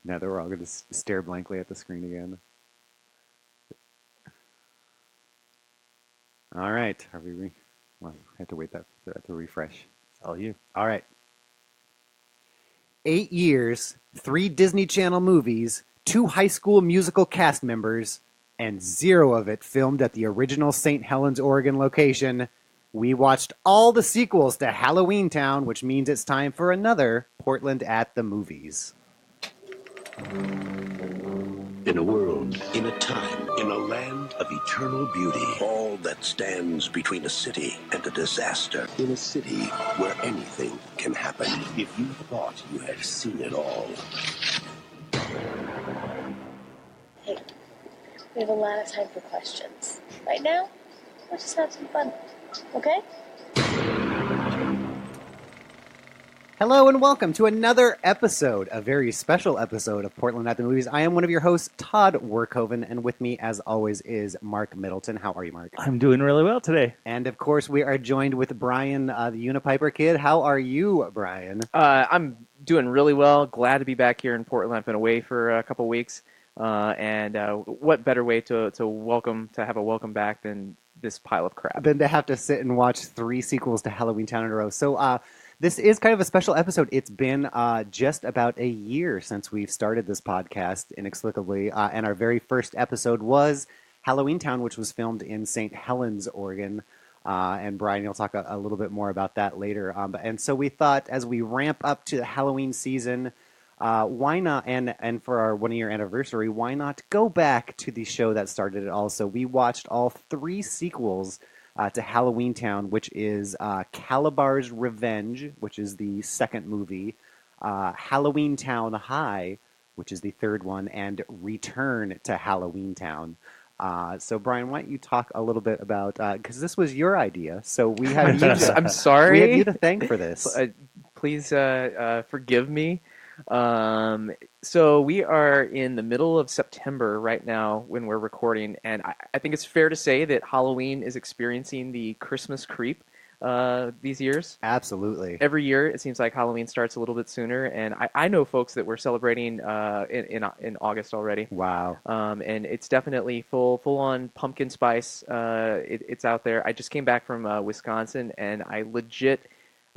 Now that we're all going to stare blankly at the screen again. All right. Are we? Well, I have to wait that to refresh. It's all you. All right. 8 years, 3 Disney Channel movies, 2 High School Musical cast members, and 0 of it filmed at the original St. Helens, Oregon location. We watched all the sequels to Halloweentown, which means it's time for another Portland at the Movies. In a world, in a time, in a land of eternal beauty, all that stands between a city and a disaster. In a city where anything can happen. If you thought you had seen it all. Hey, we have a lot of time for questions. Right now, let's just have some fun, okay? Hello and welcome to another episode, a very special episode of Portland at the Movies. I am one of your hosts, Todd Workhoven, and with me, as always, is Mark Middleton. How are you, Mark? I'm doing really well today. And, of course, we are joined with Brian, the Unipiper kid. How are you, Brian? I'm doing really well. Glad to be back here in Portland. I've been away for a couple weeks, and what better way to have a welcome back than this pile of crap? Than to have to sit and watch 3 sequels to Halloweentown in a row. So, this is kind of a special episode. It's been just about a year since we've started this podcast inexplicably, and our very first episode was Halloweentown, which was filmed in St. Helens, Oregon. And Brian, you'll talk a little bit more about that later. And so we thought, as we ramp up to the Halloween season, why not? And for our 1-year anniversary, why not go back to the show that started it all? So we watched all 3 sequels to Halloweentown, which is Kalabar's Revenge, which is the second movie, Halloweentown High, which is the third one, and Return to Halloweentown. So, Brian, why don't you talk a little bit about, because this was your idea, so we have you to, I'm sorry. We have you to thank for this. Please forgive me. So we are in the middle of September right now when we're recording, and I think it's fair to say that Halloween is experiencing the Christmas creep these years. Absolutely. Every year, it seems like Halloween starts a little bit sooner, and I know folks that were celebrating in August already. Wow. And it's definitely full on pumpkin spice. It's out there. I just came back from Wisconsin, and I legit.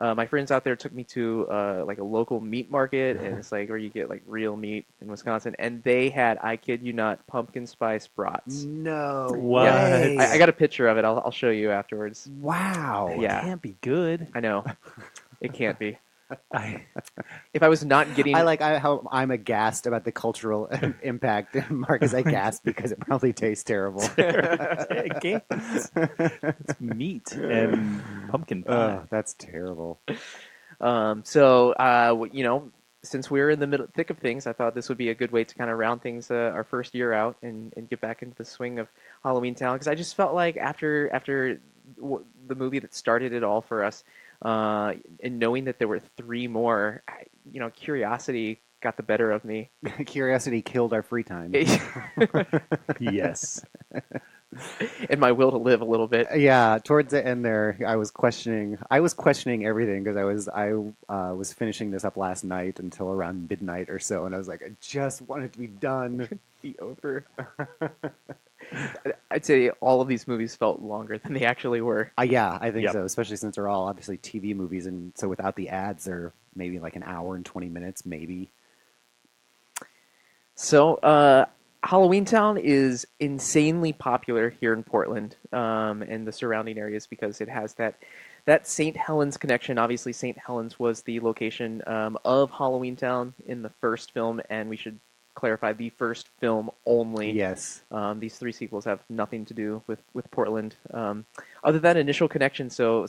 My friends out there took me to like a local meat market, and it's like where you get like real meat in Wisconsin, and they had, I kid you not, pumpkin spice brats. No What? way. I got a picture of it. I'll show you afterwards. Wow. Yeah. It can't be good. I know. It can't be. If I was not getting... I like how I'm aghast about the cultural impact. Mark is aghast because it probably tastes terrible. It's meat and pumpkin pie. Oh, that's terrible. Since we're in the thick of things, I thought this would be a good way to kind of round things our first year out and get back into the swing of Halloweentown, because I just felt like after the movie that started it all for us, and knowing that there were 3 more, curiosity got the better of me. Curiosity killed our free time. Yes. And my will to live a little bit. Yeah, towards the end there, I was questioning everything because I was finishing this up last night until around midnight or so, and I was like, I just want it to be done. Be over. I'd say all of these movies felt longer than they actually were. Yeah, I think Yep. so, especially since they're all obviously TV movies, and so without the ads, they're maybe like an hour and 20 minutes, maybe. So, Halloweentown is insanely popular here in Portland and the surrounding areas because it has that St. Helens connection. Obviously, St. Helens was the location of Halloweentown in the first film, and we should clarify, the first film only. Yes. These 3 sequels have nothing to do with Portland, other than initial connection. So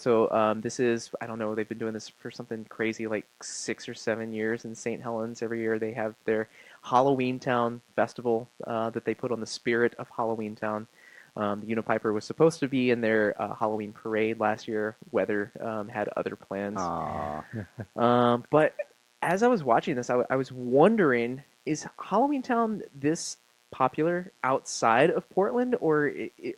this is, I don't know, they've been doing this for something crazy like 6 or 7 years in St. Helens. Every year they have their Halloweentown festival that they put on the spirit of Halloweentown. The Unipiper was supposed to be in their Halloween parade last year. Weather had other plans. But as I was watching this, I was wondering, is Halloweentown this popular outside of Portland, or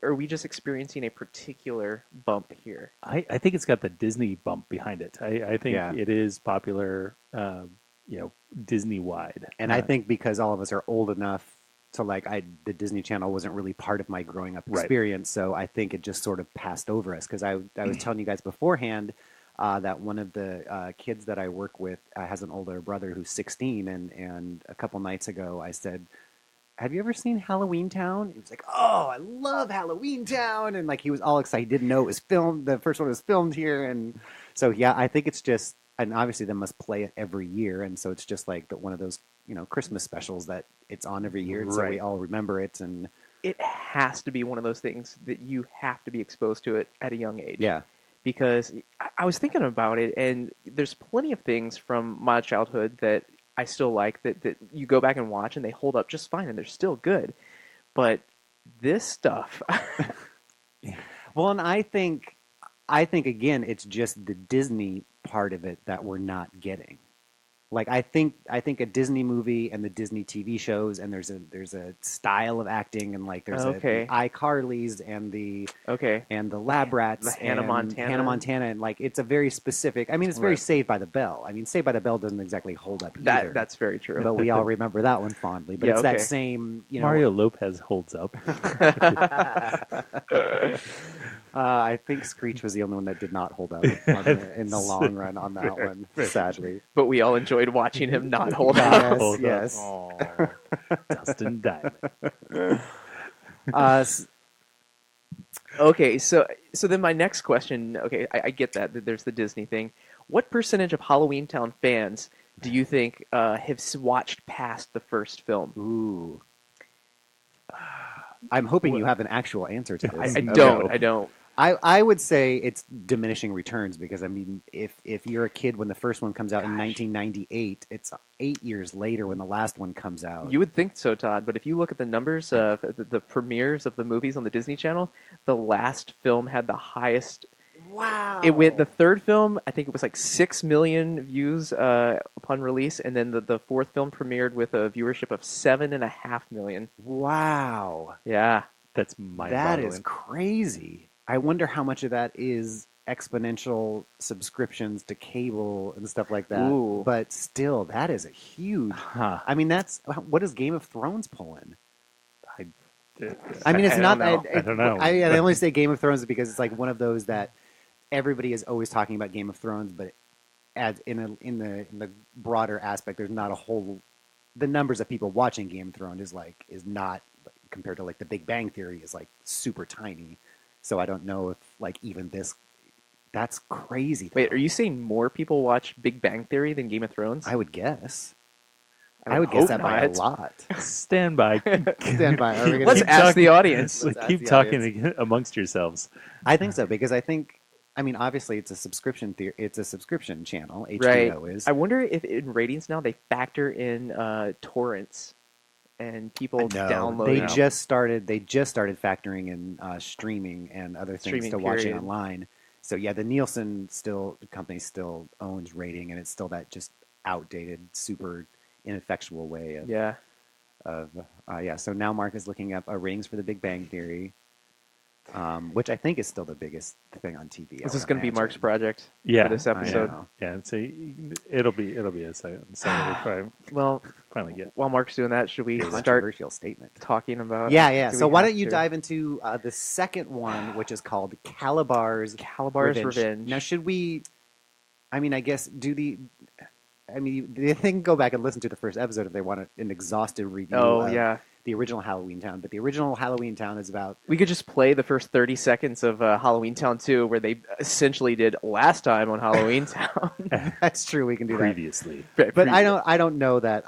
are we just experiencing a particular bump here? I think it's got the Disney bump behind it. I think Yeah. it is popular Disney wide. And I think because all of us are old enough to the Disney Channel wasn't really part of my growing up Right. experience, so I think it just sort of passed over us. Because I was telling you guys beforehand that one of the kids that I work with has an older brother who's 16, and a couple nights ago I said, "Have you ever seen Halloweentown?" He was like, "Oh, I love Halloweentown," and he was all excited. He didn't know it was filmed. The first one was filmed here, and so yeah, I think it's just, and obviously they must play it every year, and so it's just one of those Christmas specials that it's on every year, and so we Right. all remember it, and It has to be one of those things that you have to be exposed to it at a young age. yeah, Because I was thinking about it, and there's plenty of things from my childhood that I still like that you go back and watch, and they hold up just fine, and they're still good. But this stuff, well, and I think again, it's just the Disney part of it that we're not getting. I think a Disney movie and the Disney TV shows, and there's a style of acting, and there's Okay. the iCarlys and the okay, Lab Rats, the Hannah and Montana. Hannah Montana, and it's a very specific. I mean, it's very Right. Saved by the Bell. I mean, Saved by the Bell doesn't exactly hold up either, that's very true. but we all remember that one fondly. But Yeah, it's okay. that same, Mario Lopez holds up. I think Screech was the only one that did not hold up in the long run on that one, sadly. But we all enjoyed watching him not hold up. Yes, yes. Oh, Dustin Diamond. S- Okay, so then my next question. Okay, I get that there's the Disney thing. What percentage of Halloweentown fans do you think have watched past the first film? Ooh. I'm hoping you have an actual answer to this. I No. don't. I don't. I would say it's diminishing returns, because I mean, if you're a kid when the first one comes out in 1998, it's 8 years later when the last one comes out. You would think so, Todd, but if you look at the numbers of the premieres of the movies on the Disney Channel, the last film had the highest. Wow! It went the third film. I think it was 6 million views upon release, and then the fourth film premiered with a viewership of 7.5 million. Wow! Yeah. That's That mind-boggling. is crazy. I wonder how much of that is exponential subscriptions to cable and stuff like that. Ooh. But still, that is a huge. Huh. I mean, what does Game of Thrones pull in? I I mean, it's I not. don't know. I don't know. I only say Game of Thrones because it's one of those that everybody is always talking about Game of Thrones, but as in the broader aspect, there's not a whole. The numbers of people watching Game of Thrones is not compared to the Big Bang Theory is super tiny. So I don't know if even this. That's crazy. Wait, are you saying more people watch Big Bang Theory than Game of Thrones? I would guess. I I would guess hope that by a not. lot. Stand by. Stand by. Are we gonna Let's keep ask talking? the audience. Let's ask Keep the talking audience. amongst yourselves. I think so, because I mean, obviously, it's a subscription. It's a subscription channel. HBO Right. is. I wonder if in ratings now they factor in torrents and people No, downloading. they just started. They just started factoring in streaming and other things Streaming, to watching period. online. So yeah, the Nielsen company still owns rating, and it's still that just outdated, super ineffectual way of Yeah. yeah. So now Mark is looking up ratings for The Big Bang Theory, which I think is still the biggest thing on TV. This is going to be Mark's project Yeah, for this I episode. know. Yeah, so it'll be a second. So we Well, finally get. while Mark's doing that, should we start Controversial statement. talking about? Yeah. do So we why have don't you to? dive into the second one, which is called Calabar's Kalabar's Revenge. Now, should we? I mean, I guess they can go back and listen to the first episode if they want an exhaustive review. Oh, of yeah. the original Halloweentown. But the original Halloweentown is about. We could just play the first 30 seconds of Halloweentown 2, where they essentially did last time on Halloweentown. That's true. We can do that. Previously. But I don't know that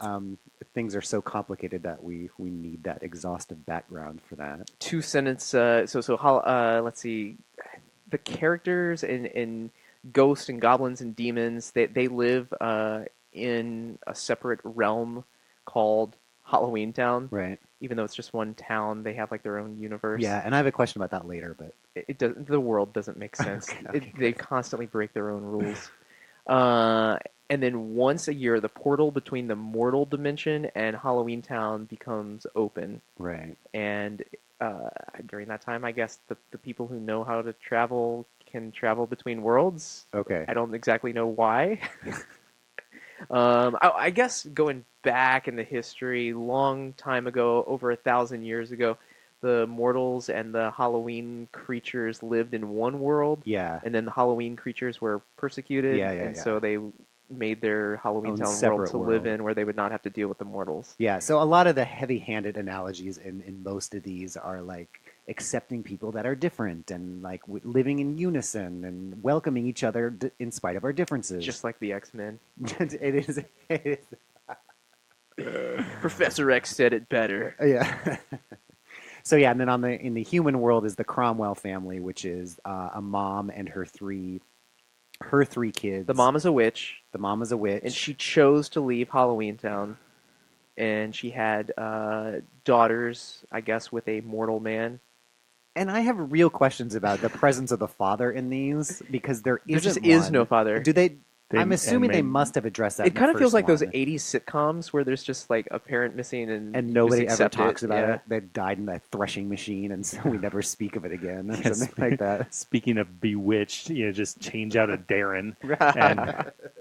things are so complicated that we need that exhaustive background for that. Two sentence. Let's see. The characters in ghosts and goblins and demons, they live in a separate realm called Halloweentown. Right. Even though it's just one town, they have their own universe. Yeah, and I have a question about that later, but It does. The world doesn't make sense. Okay, They constantly break their own rules. And then once a year, the portal between the mortal dimension and Halloweentown becomes open. right. And during that time, I guess the people who know how to travel can travel between worlds. Okay. I don't exactly know why. I guess going back in the history, long time ago, over 1,000 years ago, the mortals and the Halloween creatures lived in one world, Yeah. and then the Halloween creatures were persecuted, and so they made their Halloweentown world separate to live world. in, where they would not have to deal with the mortals. Yeah, so a lot of the heavy-handed analogies in most of these are like accepting people that are different and like living in unison and welcoming each other in spite of our differences. Just like the X-Men. it is. It is. Professor X said it better. Yeah. So yeah, and then in the human world is the Cromwell family, which is a mom and her three kids. The mom is a witch. The mom is a witch, and she chose to leave Halloweentown, and she had daughters, I guess, with a mortal man. And I have real questions about the presence of the father in these because there just isn't is one. no father. Do they? I'm assuming they must have addressed that. It kind of feels like one. those '80s sitcoms where there's just like a parent missing and nobody just ever accept talks it. about Yeah. it. They died in that threshing machine, and so we never speak of it again, or Yes. something like that. Speaking of Bewitched, just change out a Darren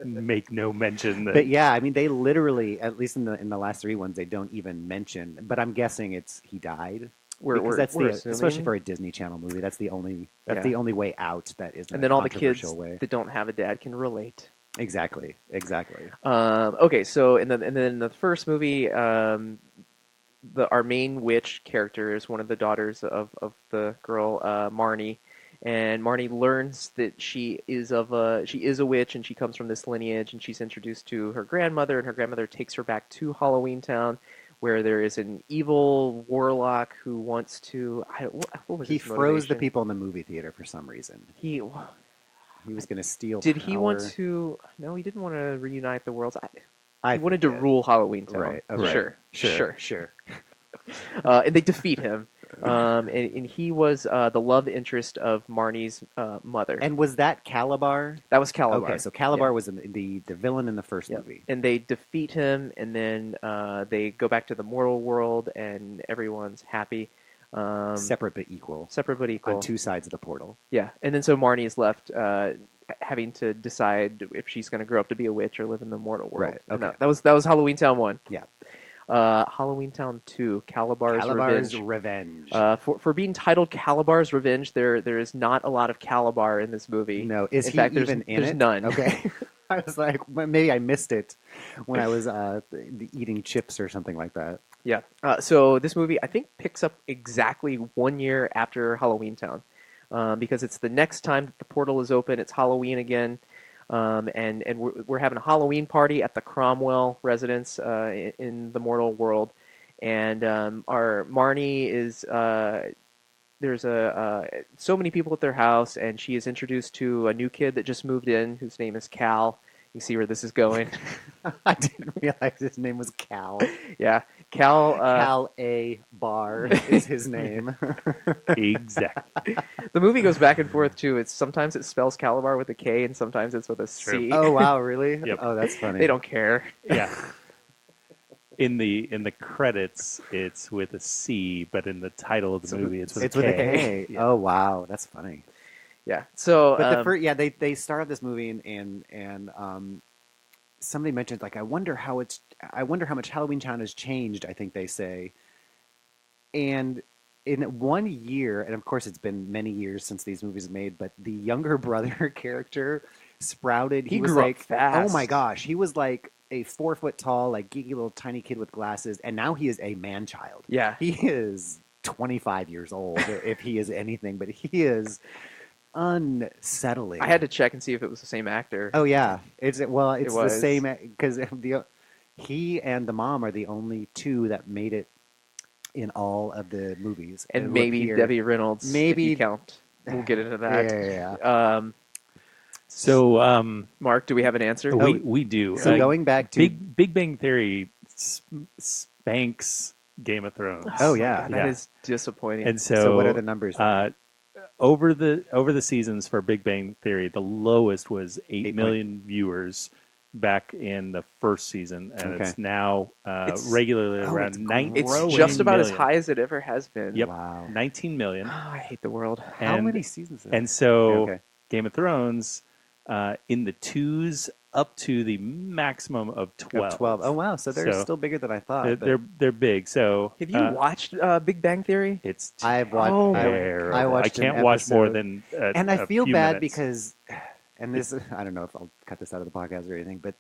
and make no mention that. But yeah, I mean, they literally, at least in the last three ones, they don't even mention. But I'm guessing he died. Because that's especially for a Disney Channel movie. That's the only the only way out. That isn't. And then all the kids way. that don't have a dad can relate. Exactly. Okay, so and then in the first movie, our main witch character is one of the daughters of the girl Marnie, and Marnie learns that she is a witch, and she comes from this lineage, and she's introduced to her grandmother, and her grandmother takes her back to Halloweentown, where there is an evil warlock who wants to. What was He his froze motivation? the people in the movie theater for some reason. He was going to steal. Did he want power. to? No, he didn't want to reunite the worlds. I He wanted to forget. rule Halloweentown. Right. Okay. Sure. And they defeat him. And he was the love interest of Marnie's mother. And was that Kalabar? That was Kalabar. Okay, so Kalabar was the villain in the first Yeah. movie. And they defeat him, and then they go back to the mortal world, and everyone's happy. Separate but equal. Separate but equal. On two sides of the portal. Yeah, and then so Marnie is left having to decide if she's going to grow up to be a witch or live in the mortal world. Right, okay. And that was Halloweentown 1. Yeah. Halloweentown 2, Kalabar's Revenge. For being titled Kalabar's Revenge, there is not a lot of Kalabar in this movie. No, is in he fact, even in there's it? none. Okay. I was like, well, maybe I missed it when I was eating chips or something like that. Yeah. So this movie, I think, picks up exactly 1 year after Halloweentown, because it's the next time that the portal is open. It's Halloween again, and we're having a Halloween party at the Cromwell residence in the mortal world, and our Marnie is. There's so many people at their house, and she is introduced to a new kid that just moved in, whose name is Cal. You see where this is going. I didn't realize his name was Cal. Yeah, Cal. Cal A. Bar is his name. Exactly. The movie goes back and forth too. Sometimes it spells Kalabar with a K, and sometimes it's with a C. True. Oh wow, really? Yep. Oh, that's funny. They don't care. Yeah. In the credits, it's with a C, but in the title of the movie, it's with It's a with a K. K. Oh wow, that's funny. Yeah. So, But the first, they start off this movie and somebody mentioned like I wonder how much Halloweentown has changed. I think they say, and in 1 year, and of course it's been many years since these movies were made, but the younger brother character sprouted. He was grew up like, fast. oh my gosh, he was like a 4 foot tall, like geeky little tiny kid with glasses, and now he is a man child. Yeah. He is 25 years old, if he is anything, but he is unsettling. I had to check and see if it was the same actor. Oh yeah, it's the was. same because he and the mom are the only two that made it in all of the movies, and it would maybe appear. Debbie Reynolds. Maybe- if you count. We'll get into that. Yeah. So Mark, do we have an answer? we do. So going back to Big Bang Theory spanks Game of Thrones. Oh yeah, that is disappointing. And so what are the numbers? over the seasons for Big Bang Theory, the lowest was 8 8 million viewers back in the first season, and Okay. it's now It's- regularly Oh, around it's 19 it's growing. just about as million. high as it ever has been. Yep, Wow. 19 million. Oh, I hate the world. How and- many seasons? And so Okay. Game of Thrones in the twos up to the maximum of 12. 12. Oh wow, so they're So still bigger than I thought. they're big. So Have you watched Big Bang Theory? it's I've watched. Oh, terrible. I I watched an can't watch more episode. than And I a feel few bad minutes. because, and this, I don't know if I'll cut this out of the podcast or anything, but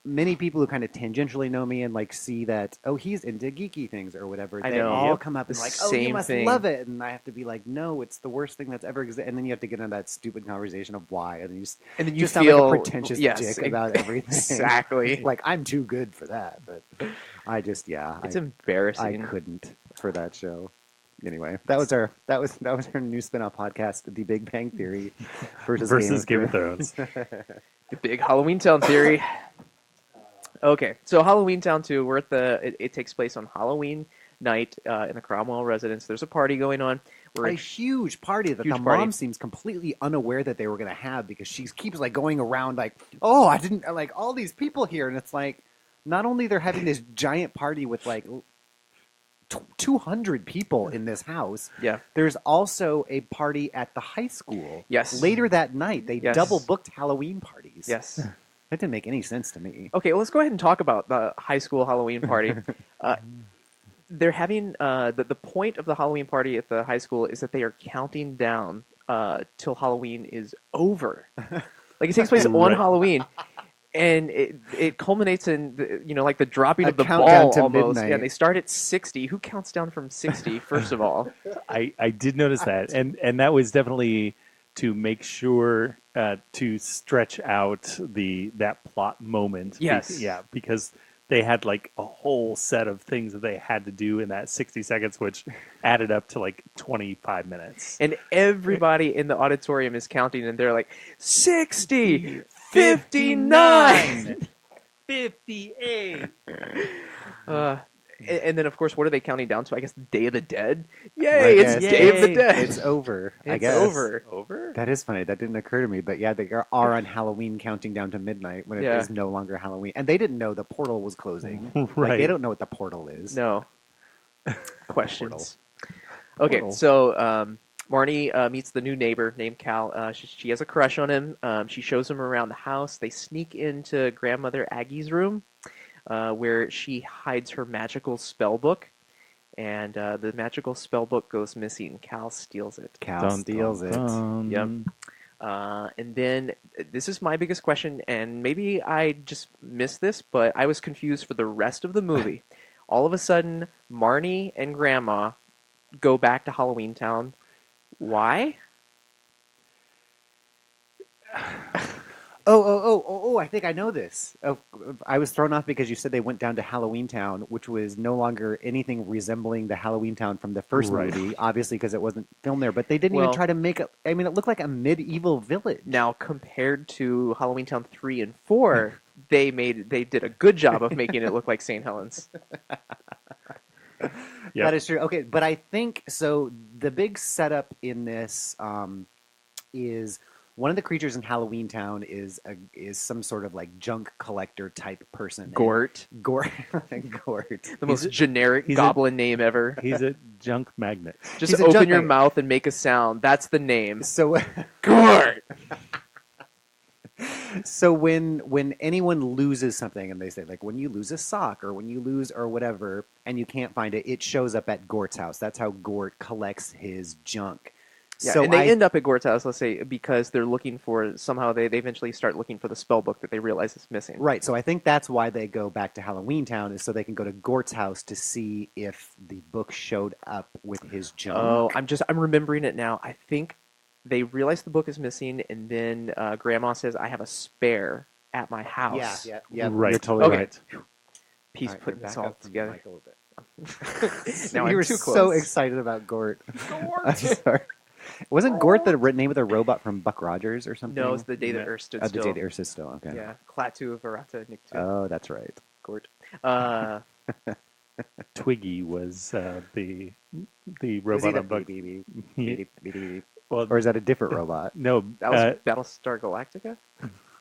many people who kind of tangentially know me and like see that, oh, he's into geeky things or whatever, I they know. all Yep. come up and like, oh, you Same must thing. love it, and I have to be like, no, it's the worst thing that's ever existed, and then you have to get into that stupid conversation of why, and then And then you just feel sound like a pretentious yes, dick about everything. Exactly. Like I'm too good for that, but I just It's I embarrassing. couldn't for that show. Anyway, that was our new spin-off podcast, The Big Bang Theory versus Game of Thrones. The big Halloweentown theory. Okay, so Halloweentown 2, we're at it takes place on Halloween night in the Cromwell residence. There's a party going on. A huge party that Huge the party. mom seems completely unaware that they were going to have because she keeps like going around like, oh, I didn't like all these people here, and it's like, not only they're having this giant party with like 200 people in this house. Yeah. There's also a party at the high school. Yes. Later that night, they Yes. double booked Halloween parties. Yes. That didn't make any sense to me. Okay, well, let's go ahead and talk about the high school Halloween party. They're having the point of the Halloween party at the high school is that they are counting down till Halloween is over. Like it takes place on Right. Halloween, and it culminates in like the dropping A of the countdown ball to almost. midnight. Yeah, they start at 60. Who counts down from 60? First of all, I did notice that, and that was definitely to make sure to stretch out that plot moment. Yes. Because they had like a whole set of things that they had to do in that 60 seconds, which added up to like 25 minutes. and everybody in the auditorium is counting, and they're like 60, 59. 58. And then, of course, what are they counting down to? I guess Day of the Dead? Yay, I it's guess. Day of the Yay. Dead. It's over. I It's guess. over. That is funny. That didn't occur to me. But yeah, they are on Halloween counting down to midnight when it Yeah. is no longer Halloween. And they didn't know the portal was closing. Like, Right. they don't know what the portal is. No. Questions. Okay, Portal. so Marnie meets the new neighbor named Cal. She has a crush on him. She shows him around the house. They sneak into grandmother Aggie's room where she hides her magical spell book. And the magical spell book goes missing. Cal steals it. Cal steals it. Yep. And then this is my biggest question, and maybe I just missed this, but I was confused for the rest of the movie. All of a sudden, Marnie and Grandma go back to Halloweentown. Why? Oh, I think I know this. Oh, I was thrown off because you said they went down to Halloweentown, which was no longer anything resembling the Halloweentown from the first Right. movie, obviously because it wasn't filmed there. But they didn't Well- even try to make it. I mean, it looked like a medieval village. Now, compared to Halloweentown 3 and 4, they did a good job of making it look like St. Helens. Yep. That is true. Okay, but I think so. The big setup in this is one of the creatures in Halloweentown is some sort of like junk collector type person. Gort. Gort. Gort. The most generic he's goblin name ever. He's a junk magnet. Just he's a open junk your magnet. mouth and make a sound. That's the name. So, Gort! so when anyone loses something and they say like when you lose a sock or when you lose or whatever and you can't find it, it shows up at Gort's house. That's how Gort collects his junk. Yeah, so and they end up at Gort's house, let's say, because they're looking for, somehow they eventually start looking for the spell book that they realize is missing. Right, so I think that's why they go back to Halloweentown is so they can go to Gort's house to see if the book showed up with his junk. Oh, I'm remembering it now. I think they realize the book is missing, and then Grandma says, I have a spare at my house. yeah. Right. You're totally Okay. right. Peace All right, putting back this all up from the together. mic a little bit. Now you I'm were too so close. excited about Gort. I'm sorry. Wasn't Gort the name of the robot from Buck Rogers or something? No, it's the day that Earth stood Oh, the still. day the Earth stood still. Okay. Yeah, Klaatu, Varata, Niktu, Oh, that's right. Gort. Twiggy was the Was he robot the on Buck. beep, beep, He- beep, beep, beep, beep? Well, Or is that a different robot? no, That was Battlestar Galactica?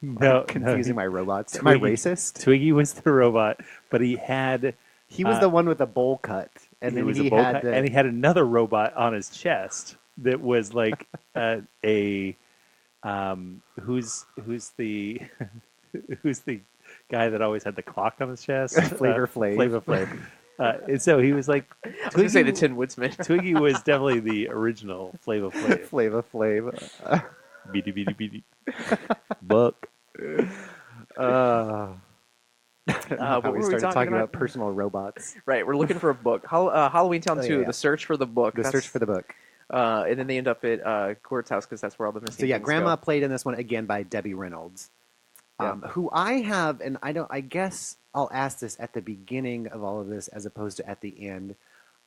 no, Confusing no. my robots. Am I Twiggy. racist? Twiggy was the robot, but he had He was the one with the bowl cut, and he then was he a bowl had cut, the, and he had another robot on his chest that was like who's the who's the guy that always had the clock on his chest? Flavor Flav. Flavor Flav. And so he was like, I was going to say the Tin Woodsman. Twiggy was definitely the original Flavor Flav. Flava Flav. Beady, beady, beady. Buck. How what we were we started talking talking about? about personal robots. Right, we're looking for a book. Halloweentown 2, yeah. The Search for the Book. The search for the book. And then they end up at Gort's house because that's where all the missing So yeah, things Grandma go. played in this one again by Debbie Reynolds, Yeah. who I have, and I guess I'll ask this at the beginning of all of this as opposed to at the end.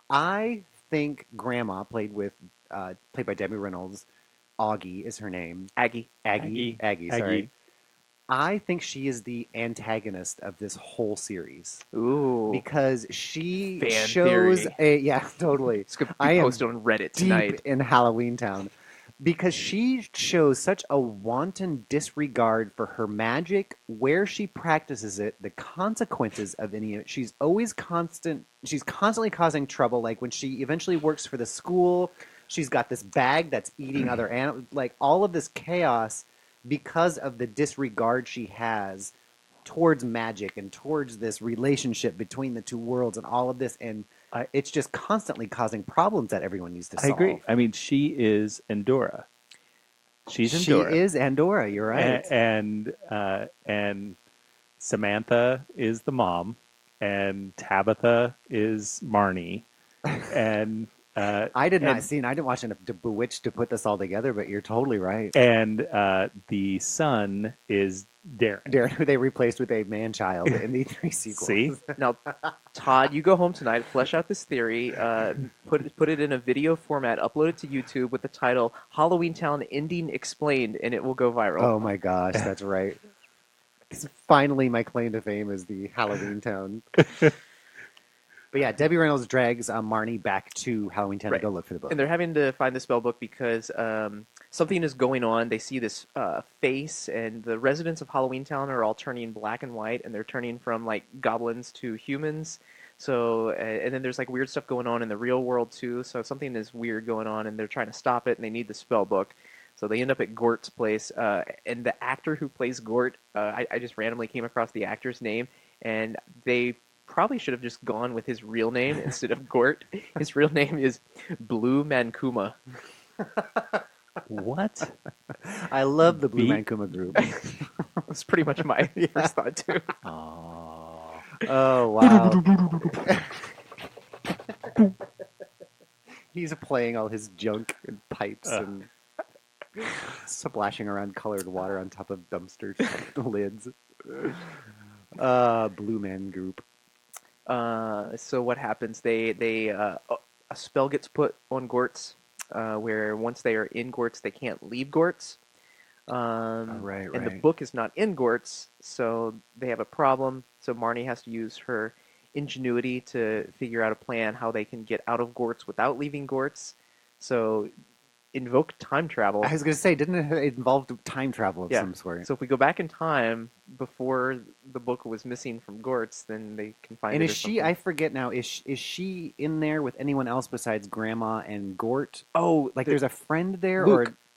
I think Grandma played by Debbie Reynolds. Augie is her name. Aggie. Aggie. Aggie. Sorry. I think she is the antagonist of this whole series Ooh. because she Fan shows theory. totally. It's going to I be am posted on Reddit deep tonight. in Halloweentown because she shows such a wanton disregard for her magic, where she practices it, the consequences of any of it. She's constantly causing trouble. Like when she eventually works for the school, she's got this bag that's eating other animals. Like all of this chaos because of the disregard she has towards magic and towards this relationship between the two worlds and all of this. And it's just constantly causing problems that everyone needs to I solve. agree. I mean, she is Endora. She's Endora. She is Andorra. You're right. And Samantha is the mom, and Tabitha is Marnie, and I didn't watch enough to Bewitched to put this all together, but you're totally right. and the son is Darren. Darren, who they replaced with a man-child in the 3 sequels. See, Now, Todd, you go home tonight, flesh out this theory, put it in a video format, upload it to YouTube with the title Halloweentown Ending Explained, and it will go viral. Oh my gosh, that's right. Finally, my claim to fame is the Halloweentown. But yeah, Debbie Reynolds drags Marnie back to Halloweentown to go look for the book. And they're having to find the spell book because something is going on. They see this face, and the residents of Halloweentown are all turning black and white, and they're turning from like goblins to humans. So, and then there's like weird stuff going on in the real world too. So something is weird going on, and they're trying to stop it, and they need the spell book. So they end up at Gort's place, and the actor who plays Gort, I just randomly came across the actor's name, and they probably should have just gone with his real name instead of Gort. His real name is Blue Mankuma. what? I love the Blue Mankuma group. That's pretty much my first thought too. Oh, wow. He's playing all his junk and pipes and splashing around colored water on top of dumpster lids. Blue Man Group. So what happens? A spell gets put on Gort's, where once they are in Gort's, they can't leave Gort's. Right. And the book is not in Gort's, so they have a problem. So Marnie has to use her ingenuity to figure out a plan how they can get out of Gort's without leaving Gort's. So invoke time travel. I was going to say, didn't it involve time travel of some sort? So if we go back in time before the book was missing from Gort's, then they can find and it. is she? I forget now. Is she in there with anyone else besides Grandma and Gort? Oh, like there's a friend there,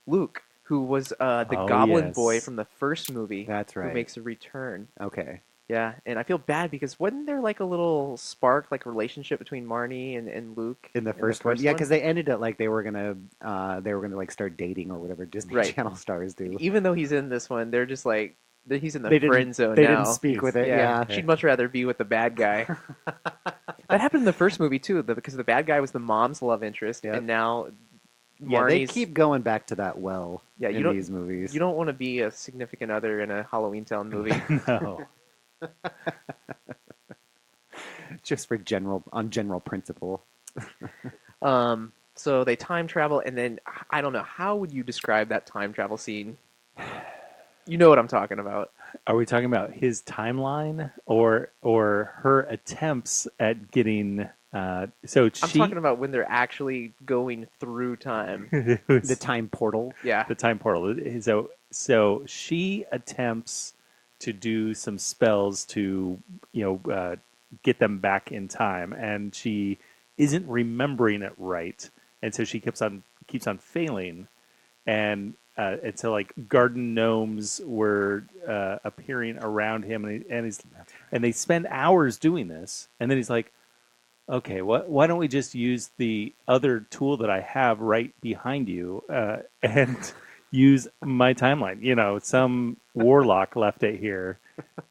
Luke, who was the Goblin Boy from the first movie. That's right. Who makes a return. Okay. Yeah, and I feel bad because wasn't there like a little spark, like a relationship between Marnie and Luke in the first one? Yeah, because they ended it like they were gonna like start dating or whatever Disney Channel stars do. Even though he's in this one, they're just like he's in the friend zone. They now. didn't speak with it. Yeah, she'd much rather be with the bad guy. That happened in the first movie too, because the bad guy was the mom's love interest, and now Marnie's... they keep going back to that in these movies. You don't want to be a significant other in a Halloweentown movie. No. Just for general principle. So they time travel, and then I don't know, how would you describe that time travel scene? You know what I'm talking about. Are we talking about his timeline or her attempts at getting? I'm talking about when they're actually going through time. The time portal. Yeah, the time portal. So she attempts to do some spells to get them back in time, and she isn't remembering it right, and so she keeps on failing, and and so like garden gnomes were appearing around him, and they spend hours doing this, and then he's like, okay, why don't we just use the other tool that I have right behind you and use my timeline? You know, some warlock left it here,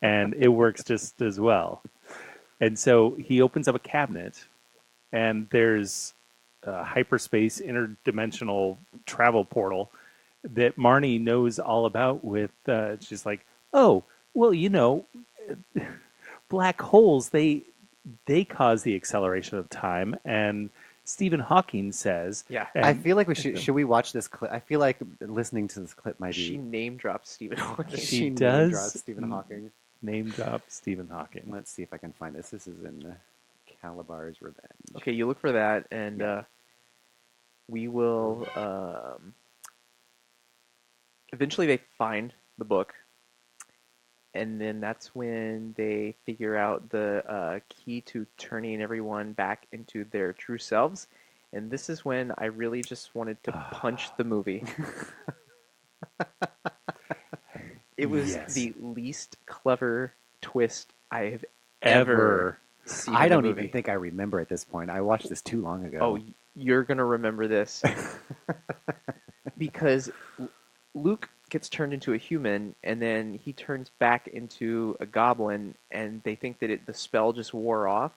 and it works just as well. And so he opens up a cabinet, and there's a hyperspace interdimensional travel portal that Marnie knows all about. With she's like, oh, well, you know, black holes, they cause the acceleration of time, and Stephen Hawking says, Yeah. I feel like we should we watch this clip? I feel like listening to this clip might She be. name drops Stephen Hawking. She name does drops Stephen Hawking. name drop Stephen Hawking. Let's see if I can find this. This is in Kalabar's Revenge. Okay, you look for that, and we will. Eventually, they find the book, and then that's when they figure out the key to turning everyone back into their true selves. And this is when I really just wanted to punch the movie. It was Yes. the least clever twist I have Ever. seen. I in a don't movie. even think I remember at this point. I watched this too long ago. Oh, you're gonna remember this because Luke gets turned into a human, and then he turns back into a goblin, and they think that the spell just wore off.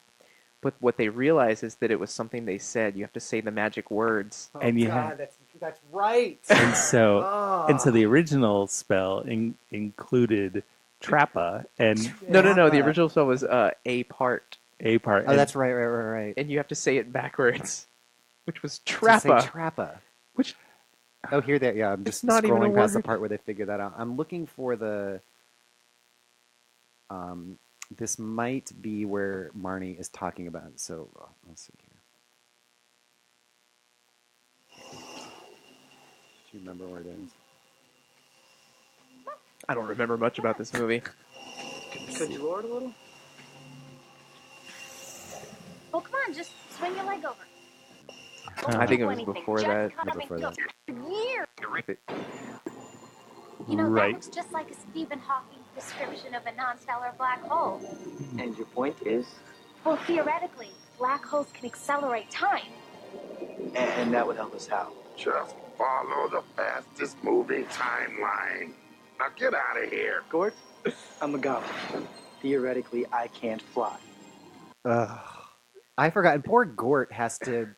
But what they realize is that it was something they said. You have to say the magic words. and you God, that's right. and so the original spell included Trappa and No. The Trappa. original spell was a part, a part. Oh, that's right. and you have to say it backwards, which was To say Trappa. Trappa. Which Oh, here they. Yeah, I'm just It's not even a scrolling past the word. part where they figure that out. I'm looking for the. This might be where Marnie is talking about. So let's see here. Do you remember where it is? I don't remember much about this movie. Could you lower it a little? Oh, come on, just swing your leg over. I think it do was anything. before Just that. cut up Before and that. go. Years. If You know, Right. that looks just like a Stephen Hawking description of a non-stellar black hole. And your point is? Well, theoretically, black holes can accelerate time. And that would help us how? Just follow the fastest moving timeline. Now get out of here. Gort, I'm a goblin. Theoretically, I can't fly. I forgot. And poor Gort has to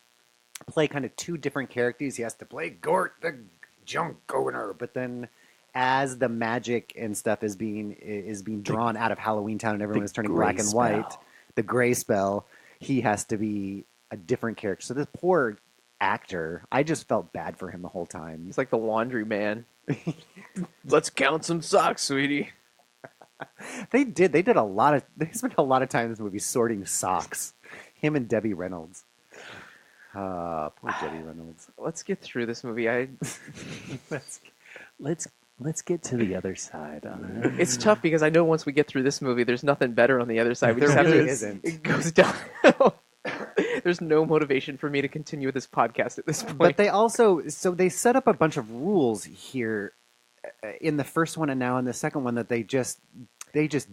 play kind of two different characters. He has to play Gort, the junk owner, but then as the magic and stuff is being drawn out of Halloweentown and everyone is turning black and white, the gray spell, he has to be a different character. So this poor actor, I just felt bad for him the whole time. He's like the laundry man. Let's count some socks, sweetie. They spent a lot of time in this movie sorting socks. Him and Debbie Reynolds. Poor Debbie Reynolds. Let's get through this movie. Let's get to the other side on it. It's tough because I know once we get through this movie, there's nothing better on the other side. We There just have really to. isn't. It goes downhill. There's no motivation for me to continue with this podcast at this point. But they set up a bunch of rules here in the first one and now in the second one that they just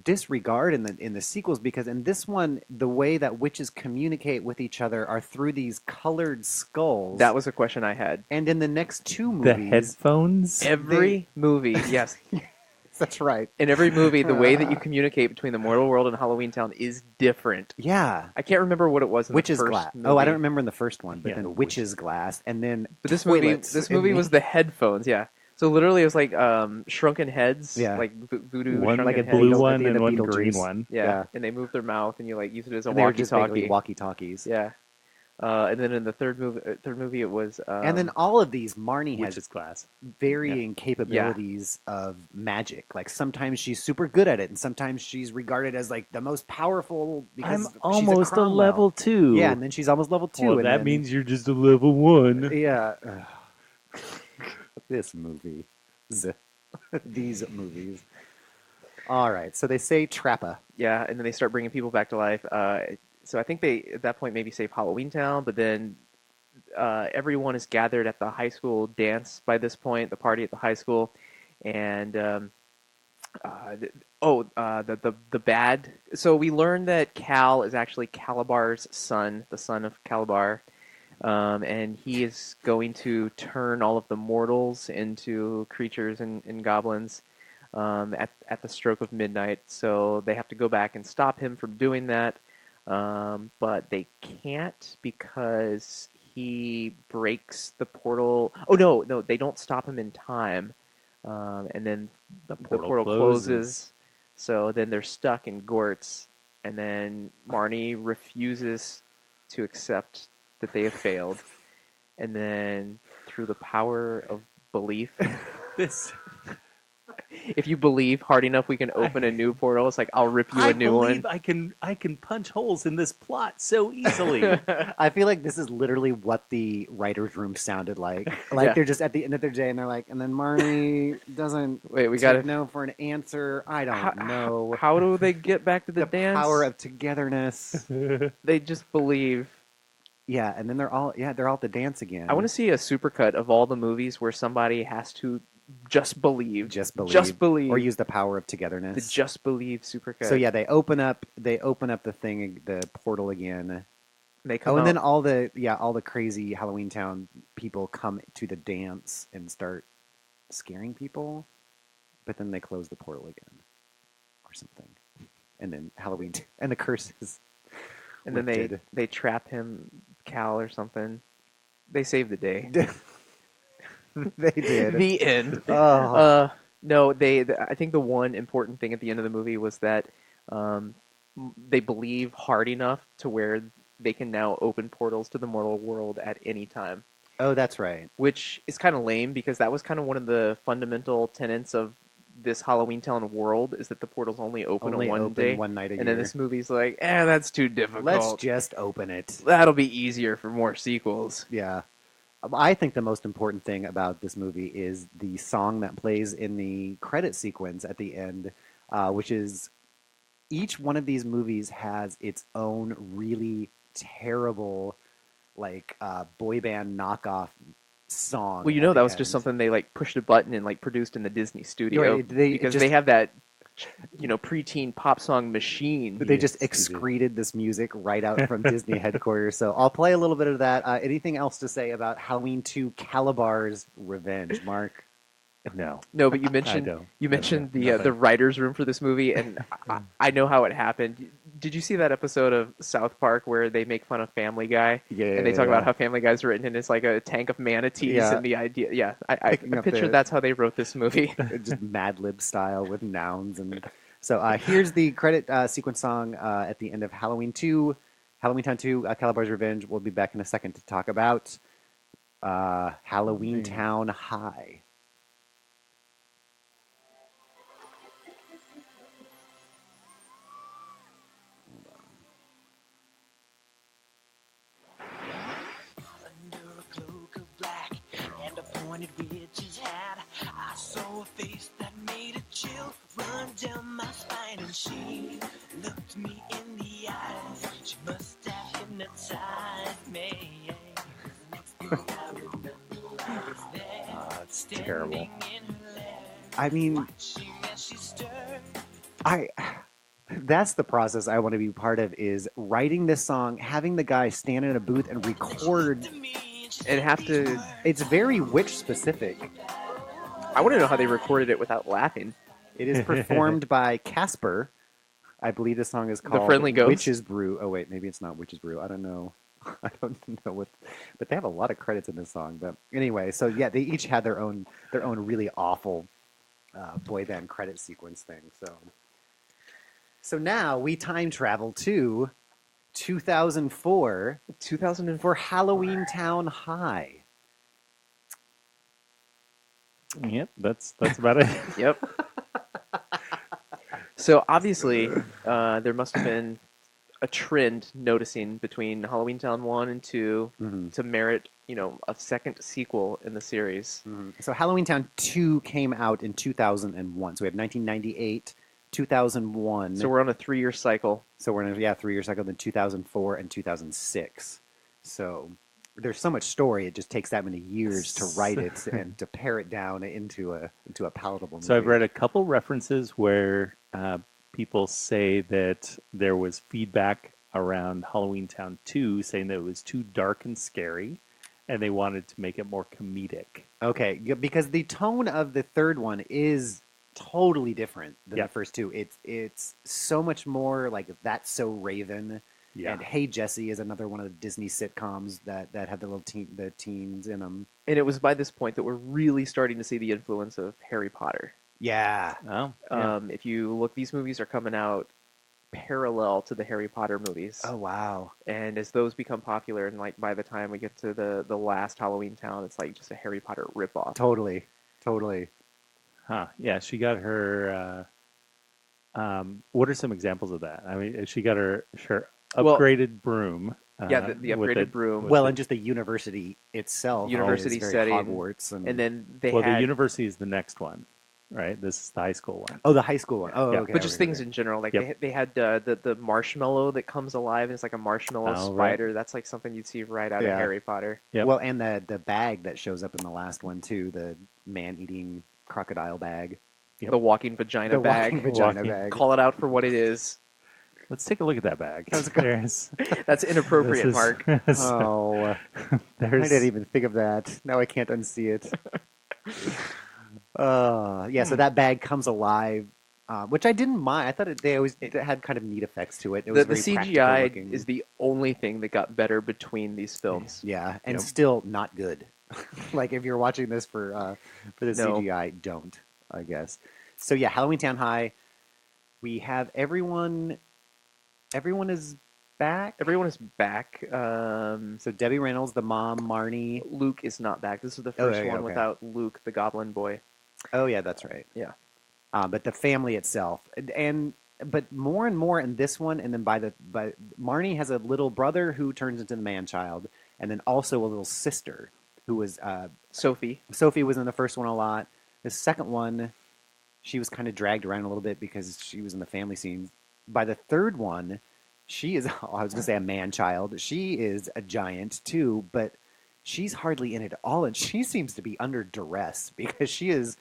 disregard in the sequels, because in this one the way that witches communicate with each other are through these colored skulls. That was a question I had. And in the next two The movies, headphones. Every movie, yes. that's right. In every movie, the way that you communicate between the mortal world and Halloweentown is different. Yeah. I can't remember what it was in Witch's the first glass. movie. Oh, I don't remember in the first one, but Yeah, then the witch's glass, and then But this toilets movie in was the headphones, yeah. So literally it was like shrunken heads, Yeah. like voodoo One shrunken like a heads. blue At one the end and of one green Beetlejuice. one. Yeah. Yeah. And they move their mouth and you like use it as a and they were just basically walkie-talkie. walkie-talkies. Yeah. And then in the third movie it was And then all of these, Marnie has Witch's glass. varying capabilities of magic. Like sometimes she's super good at it, and sometimes she's regarded as like the most powerful because I'm she's almost a Cromwell. level 2. Yeah, and then she's almost level 2. Well, and that then- means you're just a level 1. yeah. This movie, these movies. All right, so they say Trappa. yeah, and then they start bringing people back to life. So I think they at that point maybe save Halloweentown, but then everyone is gathered at the high school dance by this point, the party at the high school, and the bad. So we learn that Cal is actually Kalabar's son, the son of Kalabar, and he is going to turn all of the mortals into creatures and goblins at the stroke of midnight. So they have to go back and stop him from doing that, but they can't because he breaks the portal. Oh no, they don't stop him in time, and then the portal closes. So then they're stuck in Gortz, and then Marnie refuses to accept that they have failed, and then through the power of belief, This if you believe hard enough, we can open a new portal. It's like, I'll rip you a new one. I can punch holes in this plot so easily. I feel like this is literally what the writer's room sounded like. Like Yeah. they're just at the end of their day and they're like, and then Marnie doesn't Wait, we take gotta- no for an answer. I don't know. How do they get back to the dance? Power of togetherness. They just believe. Yeah, and then they're all at the dance again. I want to see a supercut of all the movies where somebody has to just believe. just believe. Just believe. Or use the power of The togetherness. just believe supercut. So yeah, they open up the thing, the portal again. They come Oh, and out. then all the crazy Halloweentown people come to the dance and start scaring people, but then they close the portal again, or something, and then Halloween and the curses. and then they trap him, Cal or something. They save the day. They did. The end. Oh. No, I think the one important thing at the end of the movie was that they believe hard enough to where they can now open portals to the mortal world at any time, Oh, that's right. which is kind of lame because that was kind of one of the fundamental tenets of this Halloweentown world is that the portals only open Only on one open day. one night a and then year. this movie's like, that's too difficult. Let's just open it. That'll be easier for more sequels. Yeah. I think the most important thing about this movie is the song that plays in the credit sequence at the end, which is each one of these movies has its own really terrible, like, boy band knockoff song. Well, you at know the that was just end. something they like pushed a button and like produced in the Disney studio Right, they because just- they have that, preteen pop song machine. They just Yes, you do. excreted this music right out from Disney headquarters. So I'll play a little bit of that. Anything else to say about Halloween 2 Kalabar's Revenge, Mark? No. No, but you mentioned don't. the writers' room for this movie, and I know how it happened. Did you see that episode of South Park where they make fun of Family Guy? Yeah, And they talk about how Family Guy's written and it's like a tank of manatees Yeah. and the idea. Yeah, I Picking up pictured the- that's how they wrote this movie. just Mad Lib style with nouns. And so here's the credit sequence song at the end of Halloween 2, Halloweentown 2, Kalabar's Revenge. We'll be back in a second to talk about Halloweentown High. Under a cloak of black and a pointed witch's hat, I saw a face that made a chill run down my spine, and she looked me in the eyes. She must have hypnotized me. Next thing I remember, I was there, It's terrible. standing in her lair, I mean, watching as she stirred. That's the process I want to be part of, is writing this song, having the guy stand in a booth and record. And have to. It's very witch specific. I want to know how they recorded it without laughing. It is performed by Casper. I believe the song is called Friendly Ghost? Witch's Brew. Oh wait, maybe it's not Witch's Brew. I don't know. I don't know what, but they have a lot of credits in this song. But anyway, so yeah, they each had their own really awful boy band credit sequence thing. So now we time travel to 2004 for Halloweentown High. Yep, that's about it. Yep. So obviously, there must have been a trend noticing between Halloweentown 1 and 2 to merit, a second sequel in the series. So Halloweentown 2 came out in 2001. So we have 1998, 2001. So we're on a 3-year cycle. So we're in a 3-year cycle, then 2004 and 2006. So there's so much story. It just takes that many years to write it and to pare it down into a palatable movie. So I've read a couple references where people say that there was feedback around Halloweentown 2 saying that it was too dark and scary, and they wanted to make it more comedic. Okay, because the tone of the third one is totally different than the first two. It's so much more like That's So Raven. Yeah. And Hey Jesse is another one of the Disney sitcoms that have the teens in them. And it was by this point that we're really starting to see the influence of Harry Potter. Yeah. Oh, yeah. If you look, these movies are coming out parallel to the Harry Potter movies. Oh wow. And as those become popular, and like by the time we get to the last Halloweentown, it's like just a Harry Potter ripoff. Totally. Huh. Yeah, she got her. What are some examples of that? I mean, she got her upgraded broom. The upgraded broom. Well, and just the university itself. University is very setting. Hogwarts. And then the university is the next one, right? This is the high school one. Oh, the high school one. Oh, Yeah. okay. But just things in general. Like they had the marshmallow that comes alive, and it's like a marshmallow spider. Right. That's like something you'd see right out of Harry Potter. Yep. Well, and the bag that shows up in the last one, too, the man-eating crocodile bag. The walking vagina bag. Call it out for what it is. Let's take a look at that bag. That's inappropriate, Mark. Oh, I didn't even think of that. Now I can't unsee it. So that bag comes alive, which I didn't mind. I thought it had kind of neat effects to it. It was the very CGI is the only thing that got better between these films. Yeah, and still not good. Like if you're watching this for the CGI, don't, I guess. So yeah, Halloweentown High. We have everyone. Everyone is back. Everyone is back. So Debbie Reynolds, the mom, Marnie. Luke is not back. This is the first one without Luke, the Goblin Boy. Oh yeah, that's right. Yeah. But the family itself, but more and more in this one, and then by Marnie has a little brother who turns into the man-child, and then also a little sister who was Sophie. Sophie was in the first one a lot. The second one, she was kind of dragged around a little bit because she was in the family scenes. By the third one, she is, I was going to say a man-child. She is a giant too, but she's hardly in it at all. And she seems to be under duress because she is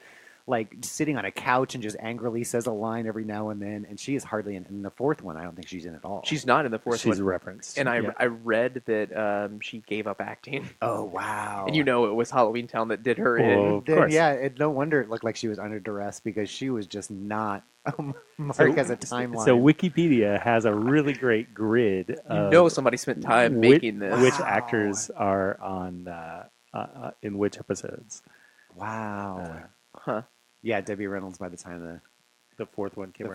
like sitting on a couch and just angrily says a line every now and then. And she is hardly in the fourth one. I don't think she's in at all. She's not in the fourth one. She's referenced. And I read that she gave up acting. Oh, wow. And it was Halloweentown that did her in. Of course. Yeah, no wonder it looked like she was under duress because she was just not. Mark has a timeline. So Wikipedia has a really great grid. Somebody spent time making this. Which actors are on in which episodes? Wow. Huh. Yeah, Debbie Reynolds. By the time the fourth one came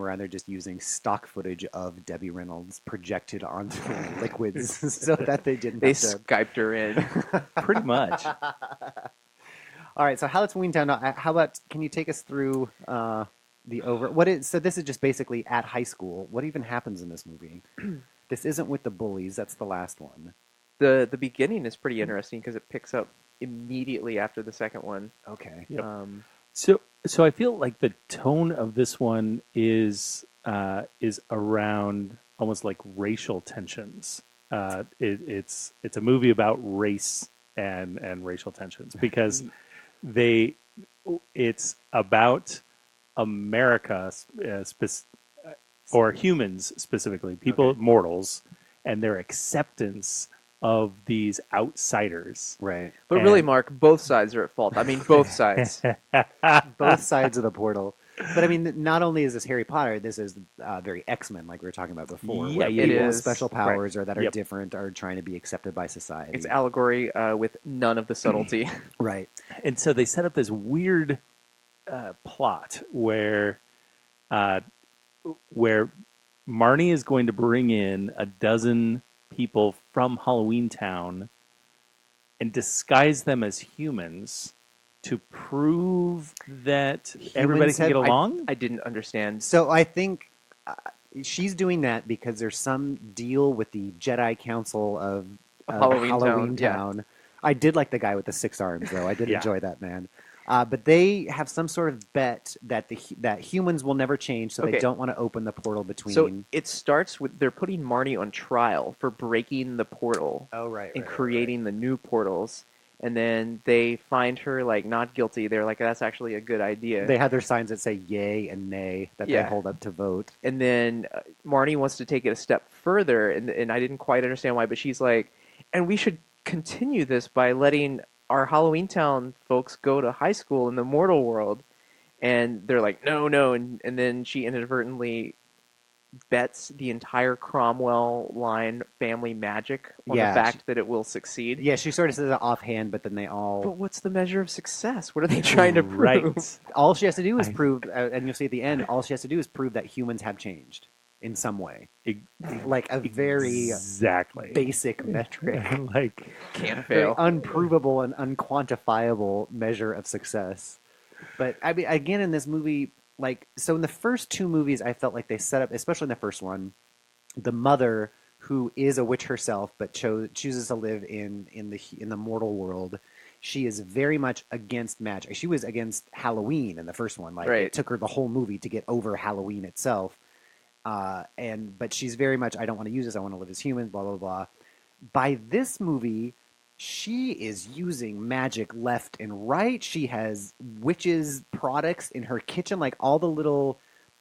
around, they're just using stock footage of Debbie Reynolds projected onto liquids so that they didn't. They Skyped her in. Pretty much. All right. So Halloweentown. How about? Can you take us through? So this is just basically at high school. What even happens in this movie? This isn't with the bullies. That's the last one. The beginning is pretty interesting because it picks up immediately after the second one. Okay. Yep. So I feel like the tone of this one is around almost like racial tensions. It's a movie about race and racial tensions because it's about America, or humans specifically, mortals, and their acceptance of these outsiders. Right. But really, Mark, both sides are at fault. I mean, both sides. Both sides of the portal. But I mean, not only is this Harry Potter, this is very X-Men, like we were talking about before. Yeah, where it people with is. special powers or that are Yep. different are trying to be accepted by society. It's allegory with none of the subtlety. Right. And so they set up this weird plot where Marnie is going to bring in a dozen people from Halloweentown and disguise them as humans to prove that everybody can get along. I didn't understand. So I think she's doing that because there's some deal with the Jedi Council of Halloweentown. Halloweentown. I did like the guy with the 6 arms, though. I did Yeah. enjoy that man. But they have some sort of bet that that humans will never change, so they Okay. don't want to open the portal between. So it starts with they're putting Marnie on trial for breaking the portal oh right, and right, creating the new portals, and then they find her like not guilty. They're like, that's actually a good idea. They have their signs that say yay and nay that they Yeah. hold up to vote. And then Marnie wants to take it a step further, and I didn't quite understand why, but she's like, and we should continue this by letting our Halloweentown folks go to high school in the mortal world. And they're like, no, no. And then she inadvertently bets the entire Cromwell line family magic on Yeah, the fact that it will succeed. Yeah, she sort of says it offhand, but then they all. But what's the measure of success? What are they trying to prove? Right. All she has to do is prove, and you'll see at the end, all she has to do is prove that humans have changed in some way. Like a very Exactly. basic metric. Like, Can't Very fail. unprovable and unquantifiable measure of success. But I mean, again, in this movie, like, so in the first two movies, I felt like they set up, especially in the first one, the mother who is a witch herself, but chooses to live in the mortal world. She is very much against magic. She was against Halloween in the first one. Like, Right. it took her the whole movie to get over Halloween itself. But she's very much, I don't want to use this. I want to live as human. Blah blah blah. By this movie, she is using magic left and right. She has witches' products in her kitchen. Like, all the little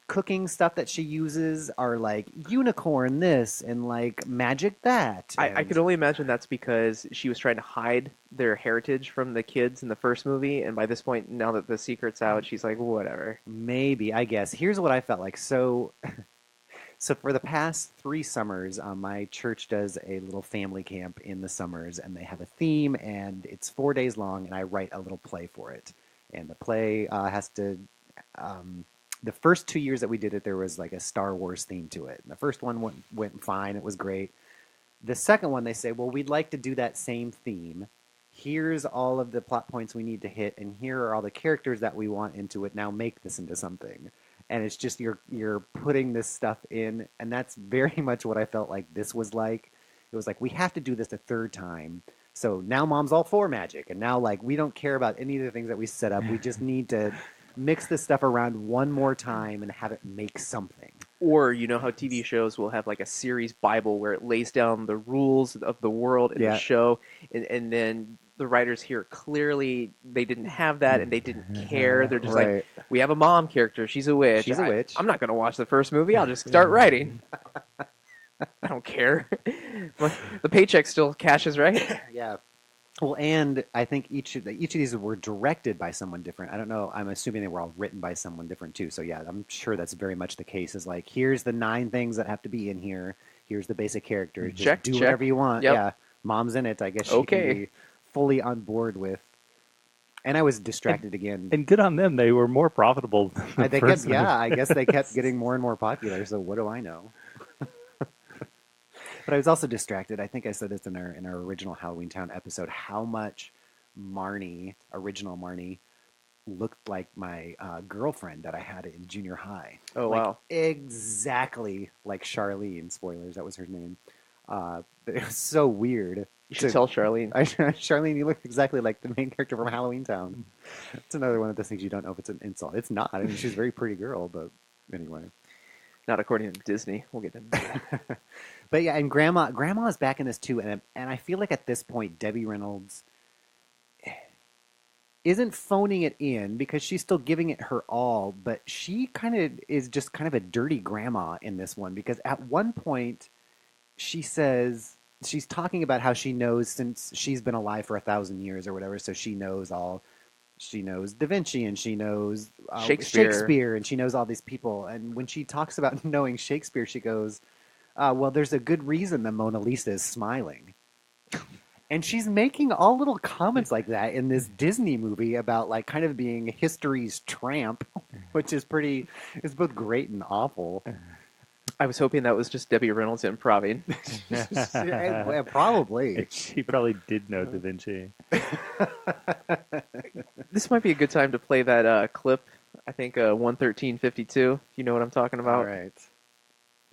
cooking stuff that she uses are like unicorn this and like magic that. I And could only imagine that's because she was trying to hide their heritage from the kids in the first movie, and by this point, now that the secret's out, she's like, whatever. maybe, I guess. Here's what I felt like. So for the past 3 summers, my church does a little family camp in the summers, and they have a theme, and it's 4 days long, and I write a little play for it. And the play has to. The first 2 years that we did it, there was like a Star Wars theme to it. And the first one went fine; it was great. The second one, they say, "Well, we'd like to do that same theme. Here's all of the plot points we need to hit, and here are all the characters that we want into it. Now make this into something." And it's just you're putting this stuff in, and that's very much what I felt like this was like. It was like, we have to do this a third time. So now Mom's all for magic, and now like we don't care about any of the things that we set up. We just need to mix this stuff around one more time and have it make something. Or you know how TV shows will have like a series Bible where it lays down the rules of the world in Yeah. the show, and then the writers here clearly they didn't have that and they didn't care. They're just Right. like, we have a mom character, she's a witch. She's a witch. I'm not going to watch the first movie. I'll just start writing. I don't care. The paycheck still cashes, right? Yeah. Well, and I think each of these were directed by someone different. I don't know. I'm assuming they were all written by someone different too. So yeah, I'm sure that's very much the case. Is like, here's the 9 things that have to be in here. Here's the basic characters. Just Check, do check. whatever you want. Yep. Yeah, Mom's in it. I guess she Okay. can be fully on board with. And I was distracted again. and good on them. They were more profitable than the They first kept, yeah, movie. I guess they kept getting more and more popular. So what do I know? But I was also distracted. I think I said this in our original Halloweentown episode. How much original Marnie, looked like my girlfriend that I had in junior high. Oh, Like, wow. exactly like Charlene. Spoilers, that was her name. But it was so weird. You should tell Charlene. Charlene, you look exactly like the main character from Halloweentown. It's another one of those things you don't know if it's an insult. It's not. I mean, she's a very pretty girl, but anyway. Not according to Disney. We'll get into that. But yeah, and Grandma is back in this too, and I feel like at this point Debbie Reynolds isn't phoning it in because she's still giving it her all, but she kind of is just kind of a dirty grandma in this one because at one point she says she's talking about how she knows since she's been alive for 1,000 years or whatever, so she knows Da Vinci and she knows Shakespeare and she knows all these people. And when she talks about knowing Shakespeare, she goes, well, there's a good reason the Mona Lisa is smiling. And she's making all little comments like that in this Disney movie about like kind of being history's tramp, which is it's both great and awful. I was hoping that was just Debbie Reynolds improving. Yeah, probably. She probably did know Da Vinci. This might be a good time to play that clip. I think 11352. You know what I'm talking about? All right.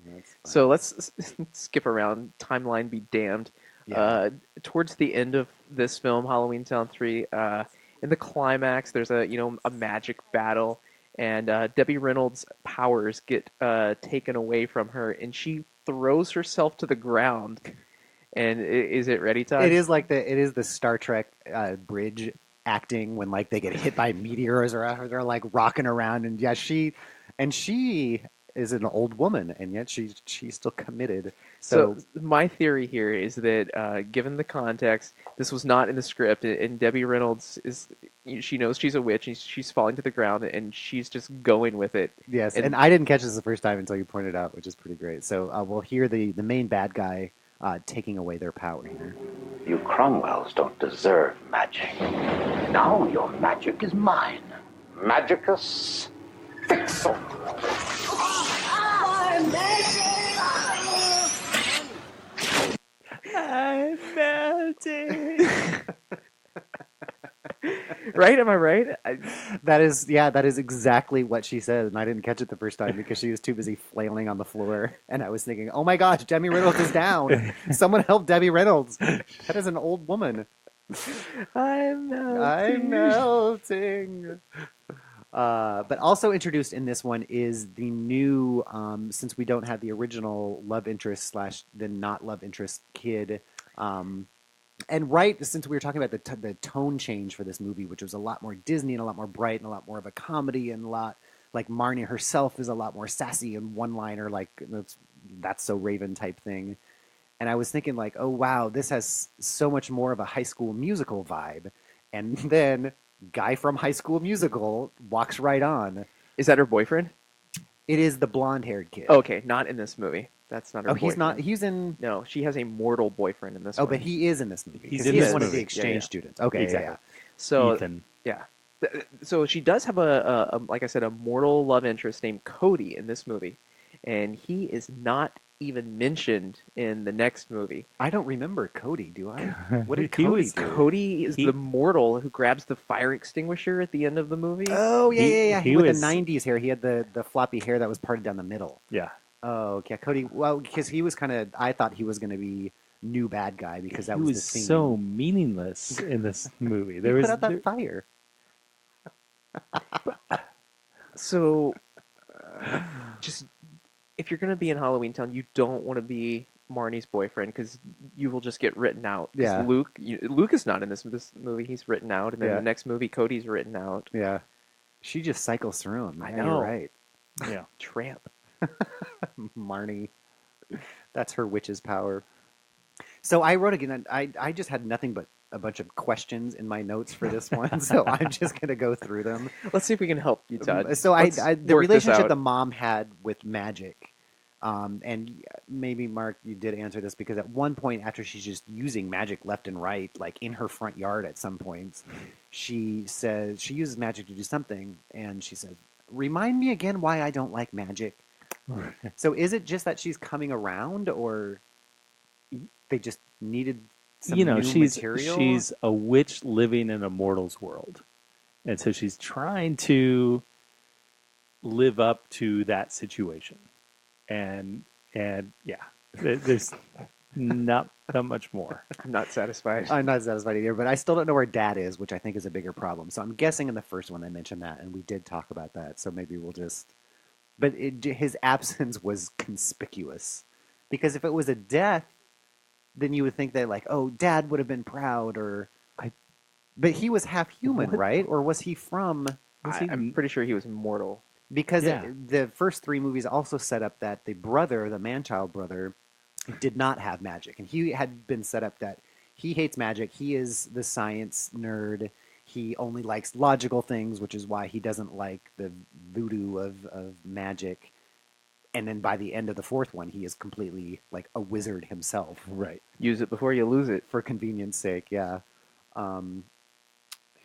That's fine. So let's skip around. Timeline be damned. Yeah. Towards the end of this film, Halloweentown 3, in the climax, there's a magic battle, and Debbie Reynolds' powers get taken away from her, and she throws herself to the ground. And is it ready, Todd? It is the Star Trek bridge acting when like they get hit by meteors or they're like rocking around, and she is an old woman, and yet she's still committed. So my theory here is that, given the context, this was not in the script, and Debbie Reynolds she knows she's a witch, and she's falling to the ground, and she's just going with it. Yes, and I didn't catch this the first time until you pointed it out, which is pretty great. So we'll hear the main bad guy taking away their power here. You Cromwells don't deserve magic. Now your magic is mine. Magicus Fixum. I'm melting. Right? Am I right? That is exactly what she said, and I didn't catch it the first time because she was too busy flailing on the floor, and I was thinking, oh my gosh, Debbie Reynolds is down. Someone help Debbie Reynolds. That is an old woman. I'm melting. I'm melting. But also introduced in this one is the new, since we don't have the original love interest / the not love interest kid, and since we were talking about the tone change for this movie, which was a lot more Disney and a lot more bright and a lot more of a comedy and a lot like Marnie herself is a lot more sassy and one-liner, like that's so Raven type thing. And I was thinking like, oh wow, this has so much more of a High School Musical vibe. And then guy from High School Musical walks right on. Is that her boyfriend? It is the blonde-haired kid. Okay, not in this movie. That's not her boyfriend. He's not. He's in. No, she has a mortal boyfriend in this one. Oh, but he is in this movie. He's in this one of movie. the exchange students. Okay, exactly. Yeah. So Ethan. yeah, so she does have a like I said, a mortal love interest named Cody in this movie, and he is not even mentioned in the next movie. I don't remember Cody. Do I? What did He Cody was- do? Cody is the mortal who grabs the fire extinguisher at the end of the movie. Oh yeah. He With was- the '90s hair, he had the floppy hair that was parted down the middle. Yeah. Oh, yeah, Cody. Well, because he was kind of. I thought he was going to be new bad guy because that He was was the theme. so meaningless in this movie. He There put was out that fire. So, just if you're gonna be in Halloweentown, you don't want to be Marnie's boyfriend because you will just get written out. 'Cause Yeah. Luke is not in this movie. He's written out, and then Yeah. the next movie, Cody's written out. Yeah, she just cycles through him. I Yeah, know. You're right. yeah. Tramp. Marnie. That's her witch's power. So I wrote again. I just had nothing but a bunch of questions in my notes for this one, so I'm just going to go through them. Let's see if we can help you, Todd. So Let's the work this relationship out. the mom had with magic, and maybe Mark, you did answer this because at one point after she's just using magic left and right, like in her front yard at some points, she says she uses magic to do something, and she says, "Remind me again why I don't like magic." So is it just that she's coming around, or they just needed some new material? she's a witch living in a mortal's world, and so she's trying to live up to that situation, and yeah, there's not much more. I'm not satisfied. I'm not satisfied either, but I still don't know where Dad is, which I think is a bigger problem. So I'm guessing in the first one they mentioned that, and we did talk about that. So maybe we'll just. But his absence was conspicuous, because if it was a death, then you would think that like, oh, Dad would have been proud, or. But he was half human, What? right? Or was he from? I'm pretty sure he was immortal. Because Yeah. the first three movies also set up that the brother, the man-child brother, did not have magic. And he had been set up that he hates magic. He is the science nerd. He only likes logical things, which is why he doesn't like the voodoo of magic. And then by the end of the fourth one, he is completely like a wizard himself. Right. Use it before you lose it. For convenience sake, yeah.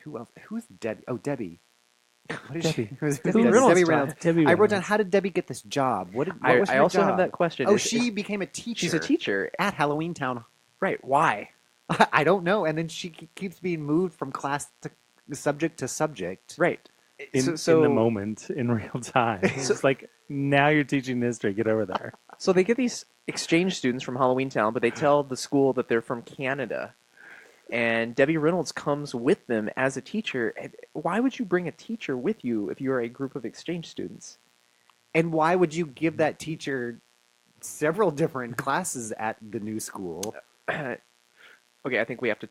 Who else? Who's Debbie? Oh, Debbie. What is she? Debbie Reynolds. Reynolds. Debbie I wrote down, Reynolds. how did Debbie get this job? What I was her also have job? that question. Oh, Is- she is- became a teacher. She's a teacher. At Halloweentown. Right. Why? I don't know. And then she keeps being moved from class to subject to subject. Right. In the moment, in real time. It's like, now you're teaching history. Get over there. So they get these exchange students from Halloweentown, but they tell the school that they're from Canada. and Debbie Reynolds comes with them as a teacher. Why would you bring a teacher with you if you are a group of exchange students? And why would you give that teacher several different classes at the new school? Okay, I think we have to.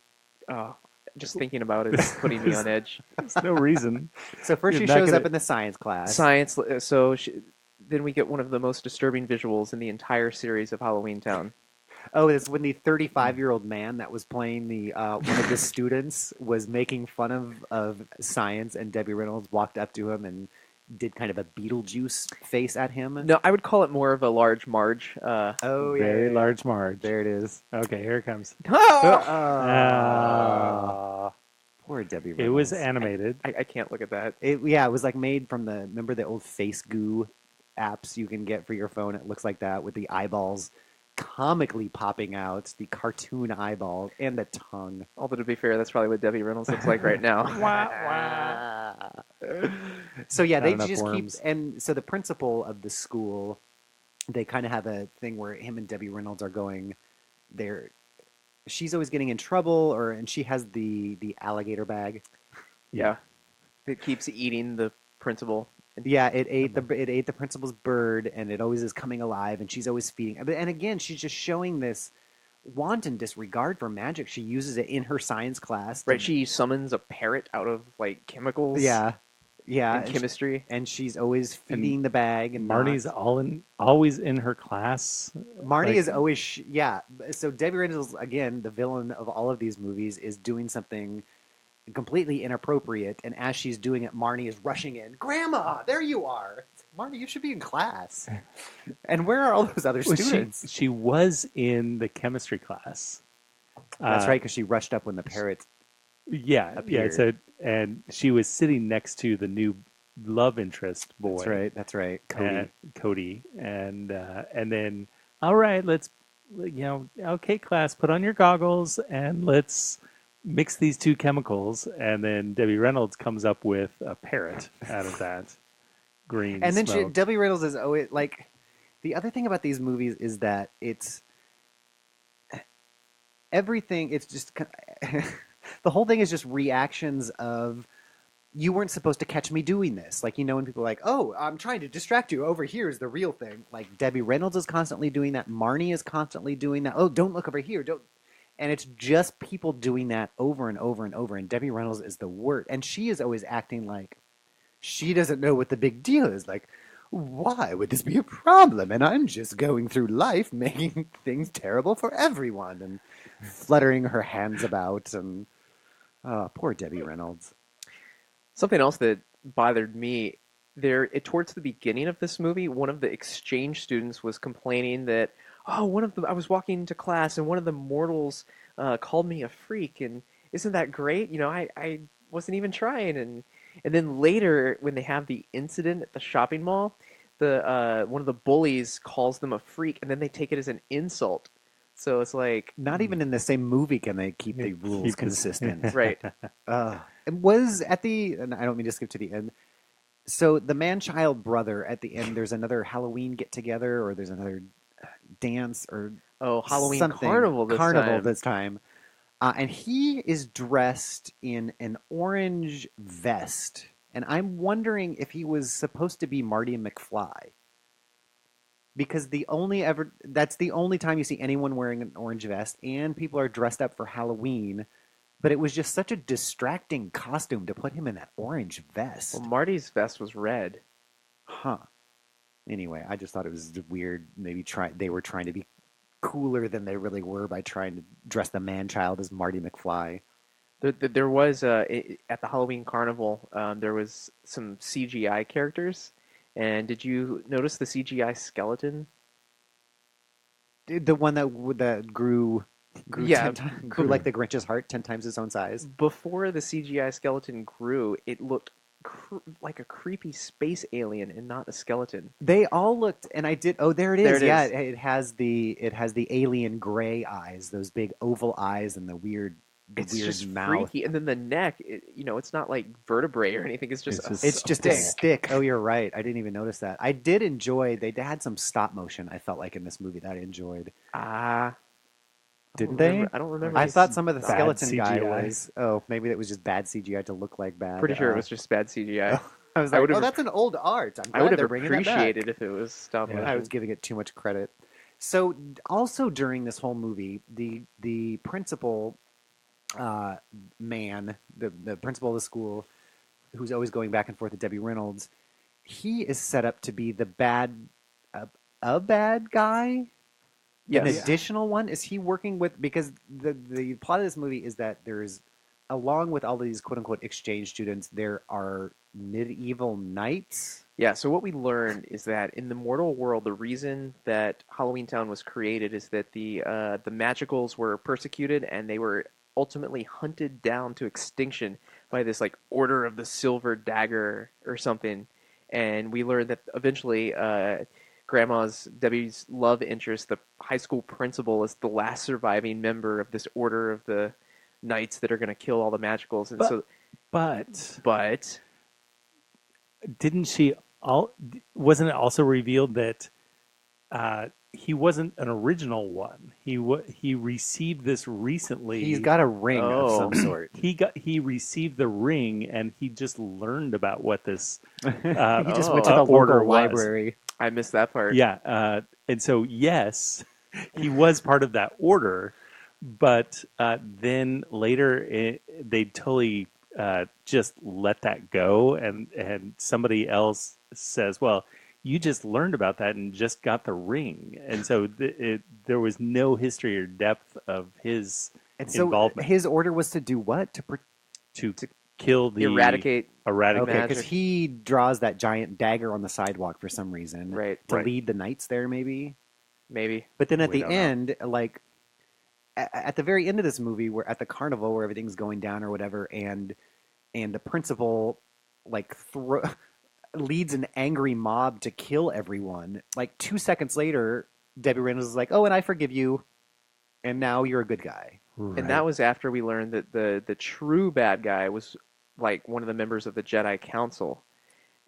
Just thinking about it is putting me on edge. There's no reason. So first she You're not shows gonna- up in the science class. Science. Then we get one of the most disturbing visuals in the entire series of Halloweentown. Oh, it's when the 35-year-old man that was playing the one of the students was making fun of science, and Debbie Reynolds walked up to him and did kind of a Beetlejuice face at him. No, I would call it more of a large Marge. Oh, yeah. Very yeah, yeah. large Marge. There it is. Okay, here it comes. Poor Debbie It Reynolds. was animated. I can't look at that. It was like made from remember the old Face Goo apps you can get for your phone? It looks like that with the eyeballs comically popping out, the cartoon eyeball and the tongue. Although to be fair, that's probably what Debbie Reynolds looks like right now. So yeah, Not they enough just keep, worms. and so the principal of the school, they kind of have a thing where him and Debbie Reynolds are going. She's always getting in trouble, and she has the alligator bag. Yeah, it keeps eating the principal. Yeah, it ate the principal's bird, and it always is coming alive, and she's always feeding. And again, she's just showing this wanton disregard for magic. She uses it in her science class. Right, she summons a parrot out of like chemicals. Yeah, and and chemistry. and she's always feeding the bag. And Marnie's always in her class. Marnie Like- is always yeah. So Debbie Reynolds, again, the villain of all of these movies, is doing something completely inappropriate, and as she's doing it, Marnie is rushing in. Grandma, there you are. Marnie, you should be in class. And where are all those other Well, students? she was in the chemistry class. That's right, because she rushed up when the parrot. Yeah, appeared. So and she was sitting next to the new love interest boy. That's right. Cody. Cody, and then all right, let's okay, class, put on your goggles and let's mix these two chemicals. And then Debbie Reynolds comes up with a parrot out of that green. And then smoke. Debbie Reynolds is always like, the other thing about these movies is that it's everything. It's just the whole thing is just reactions of, you weren't supposed to catch me doing this. Like, when people are like, oh, I'm trying to distract you. Over here is the real thing. Like, Debbie Reynolds is constantly doing that. Marnie is constantly doing that. Oh, don't look over here. Don't. And it's just people doing that over and over and over. And Debbie Reynolds is the worst. And she is always acting like she doesn't know what the big deal is. Like, why would this be a problem? And I'm just going through life making things terrible for everyone. And fluttering her hands about. And poor Debbie Reynolds. Something else that bothered me towards the beginning of this movie, one of the exchange students was complaining that, I was walking to class and one of the mortals called me a freak, and isn't that great? I wasn't even trying. And then later, when they have the incident at the shopping mall, one of the bullies calls them a freak, and then they take it as an insult. So it's like, Not even in the same movie can they keep the rules Keep this- consistent. right. It was and I don't mean to skip to the end. So the man-child brother at the end, there's another Halloween get-together, or there's another dance, or Halloween something. carnival this time. And he is dressed in an orange vest, and I'm wondering if he was supposed to be Marty McFly. Because that's the only time you see anyone wearing an orange vest, and people are dressed up for Halloween. But it was just such a distracting costume to put him in that orange vest. Well, Marty's vest was red. Huh. Anyway, I just thought it was weird. Maybe they were trying to be cooler than they really were by trying to dress the man-child as Marty McFly. There was at the Halloween carnival. There was some CGI characters, and did you notice the CGI skeleton? The one that grew Yeah, 10 times, grew like the Grinch's heart, 10 times its own size. Before the CGI skeleton grew, it looked like a creepy space alien and not a skeleton. They all looked, and I did. Oh, there it is. There it yeah, is. it has the alien gray eyes, those big oval eyes, and the weird It's weird just mouth. freaky, and then the neck. It's not like vertebrae or anything. It's just It's just a stick. Oh, you're right. I didn't even notice that. I did enjoy. They had some stop motion. I felt like in this movie that I enjoyed. Didn't they? I don't remember. I any- thought some of the Bad skeleton guy CGI. was. Oh, maybe that was just bad CGI to look like bad. Pretty sure it was just bad CGI. I was I like, would've oh, that's an old art. I'm I glad would they're have bringing that back. appreciated if it was stop Yeah. motion. I was giving it too much credit. So, also during this whole movie, the principal man, the principal of the school, who's always going back and forth with Debbie Reynolds, he is set up to be the a bad guy. Yes. An additional one is he working with, because the plot of this movie is that there's, along with all these quote unquote exchange students, there are medieval knights. Yeah, so what we learned is that in the mortal world, the reason that Halloweentown was created is that the magicals were persecuted and they were ultimately hunted down to extinction by this like Order of the Silver Dagger or something. And we learned that eventually Debbie's love interest, the high school principal, is the last surviving member of this Order of the Knights that are going to kill all the magicals. And But didn't she? Wasn't it also revealed that he wasn't an original one? He received this recently. He's got a ring of some sort. He received the ring, and he just learned about what this. He just went to the order local was. library. I missed that part. Yeah, and so yes, he was part of that order, but then later they totally just let that go, and somebody else says, "Well, you just learned about that and just got the ring," and so there was no history or depth of his And so involvement his order was to do what? to kill the Eradicate. eradicate. Okay, because Magic. he draws that giant dagger on the sidewalk for some reason. Right. To Right. lead the knights there, maybe. Maybe. But then at We the don't know. end, like at the very end of this movie, we're at the carnival where everything's going down or whatever, and the principal like leads an angry mob to kill everyone. Like 2 seconds later, Debbie Reynolds is like, "Oh, and I forgive you, and now you're a good guy." And that was after we learned that the true bad guy was like one of the members of the Jedi Council.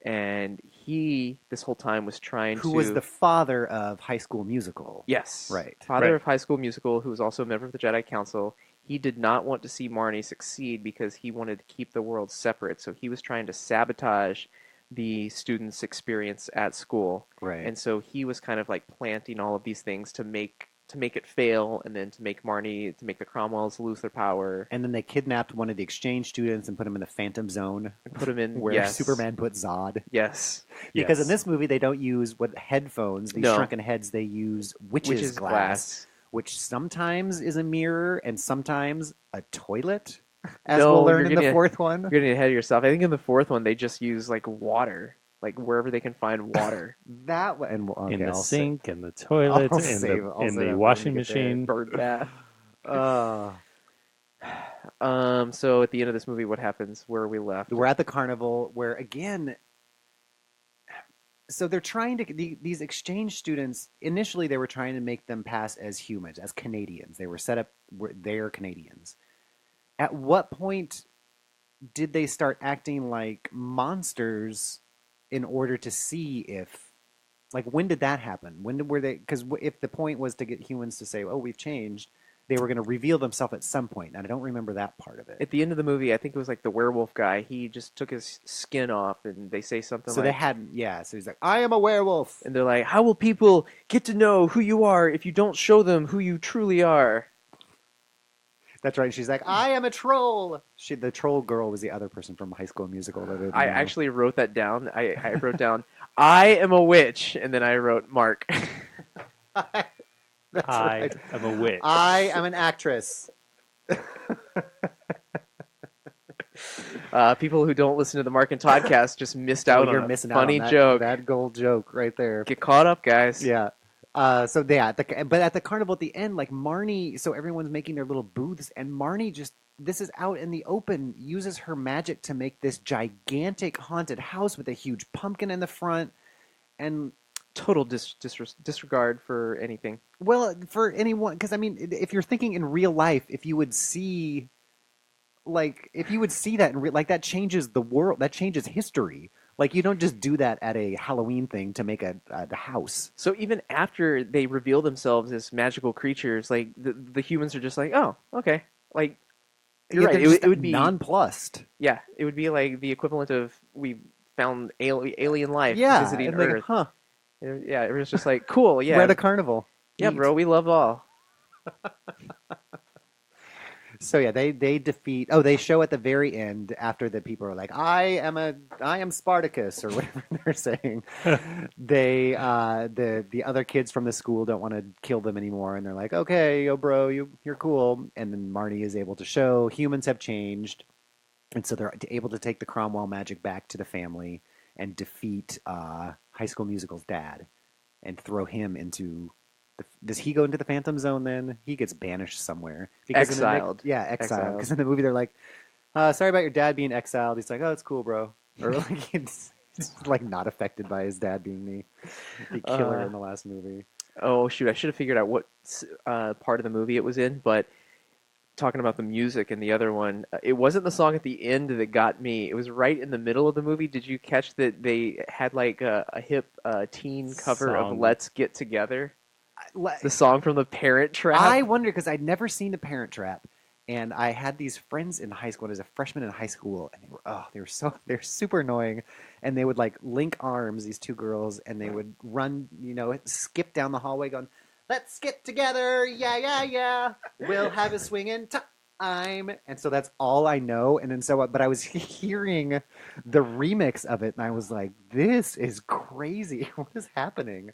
And he, this whole time, was trying Who to... was the father of High School Musical? Yes. Right. Father Right. of High School Musical, who was also a member of the Jedi Council. He did not want to see Marnie succeed because he wanted to keep the world separate. So he was trying to sabotage the students' experience at school. Right. And so he was kind of like planting all of these things to make it fail, and then to make the Cromwells lose their power. And then they kidnapped one of the exchange students and put him in the Phantom Zone, And put him in where yes. Superman put Zod. Yes. Because in Yes. this movie, they don't use headphones, these No. shrunken heads. They use witch's glass, which sometimes is a mirror and sometimes a toilet, as No, we'll learn you're in the getting- fourth one. You're getting ahead of yourself. I think in the fourth one they just use like water, like wherever they can find water. That one, and okay, in the I'll say- sink, in the toilet, I'll in save- the I'll in save the it washing when we get there. machine. Bird bath. Uh, So at the end of this movie, what happens? Where are we left? we're at the carnival where again. So they're trying to these exchange students. Initially, they were trying to make them pass as humans, as Canadians. They were set up. They're Canadians. At what point did they start acting like monsters in order to see if, like, when did that happen? When were they? Because if the point was to get humans to say, "Oh, we've changed," they were going to reveal themselves at some point, and I don't remember that part of it. At the end of the movie, I think it was like the werewolf guy. He just took his skin off, and they say something So like, they hadn't, yeah. So he's like, "I am a werewolf." and they're like, "How will people get to know who you are if you don't show them who you truly are?" That's right. She's like, "I am a troll." The troll girl was the other person from High School Musical. That I didn't I know. actually wrote that down. I wrote down, "I am a witch," and then I wrote Mark. That's I right. am a witch. I am an actress. People who don't listen to the Mark and Toddcast just missed out You're on a missing funny out on joke. That gold joke right there. Get caught up, guys. Yeah. So yeah, but at the carnival at the end, like Marnie, so everyone's making their little booths, and Marnie this is out in the open, uses her magic to make this gigantic haunted house with a huge pumpkin in the front, and Total disregard for anything. well, for anyone, because I mean, if you're thinking in real life, if you would see that in like that changes the world, that changes history. Like, you don't just do that at a Halloween thing to make a house. So even after they reveal themselves as magical creatures, like the humans are just like, oh, okay, like you're Yeah, right. they're just It would be nonplussed. yeah, it would be like the equivalent of we found alien life Yeah, visiting and like, Earth. huh? Yeah, it was just like cool. Yeah, We're at a carnival. yeah, Neat. bro, we love all. So yeah, they defeat. Oh, they show at the very end after the people are like, I am Spartacus or whatever they're saying. The other kids from the school don't want to kill them anymore, and they're like, okay, yo, bro, you're cool. And then Marnie is able to show humans have changed, and so they're able to take the Cromwell magic back to the family and defeat High School Musical's dad and throw him into. Does he go into the Phantom Zone then? He gets banished somewhere. Exiled. Exiled. Because in the movie they're like, sorry about your dad being exiled. He's like, oh, it's cool, bro. Or like he's like not affected by his dad being the killer in the last movie. Oh shoot, I should have figured out what part of the movie it was in, but talking about the music and the other one, it wasn't the song at the end that got me. It was right in the middle of the movie. Did you catch that they had like a hip teen cover of "Let's Get Together"? The song from The Parent Trap. I wonder because I'd never seen The Parent Trap, and I had these friends in high school. I was a freshman in high school, and they were super annoying, and they would like link arms, these two girls, and they would run, skip down the hallway, going, "Let's get together, yeah, yeah, yeah. We'll have a swinging time." And so that's all I know. And then but I was hearing the remix of it, and I was like, "This is crazy. What is happening?"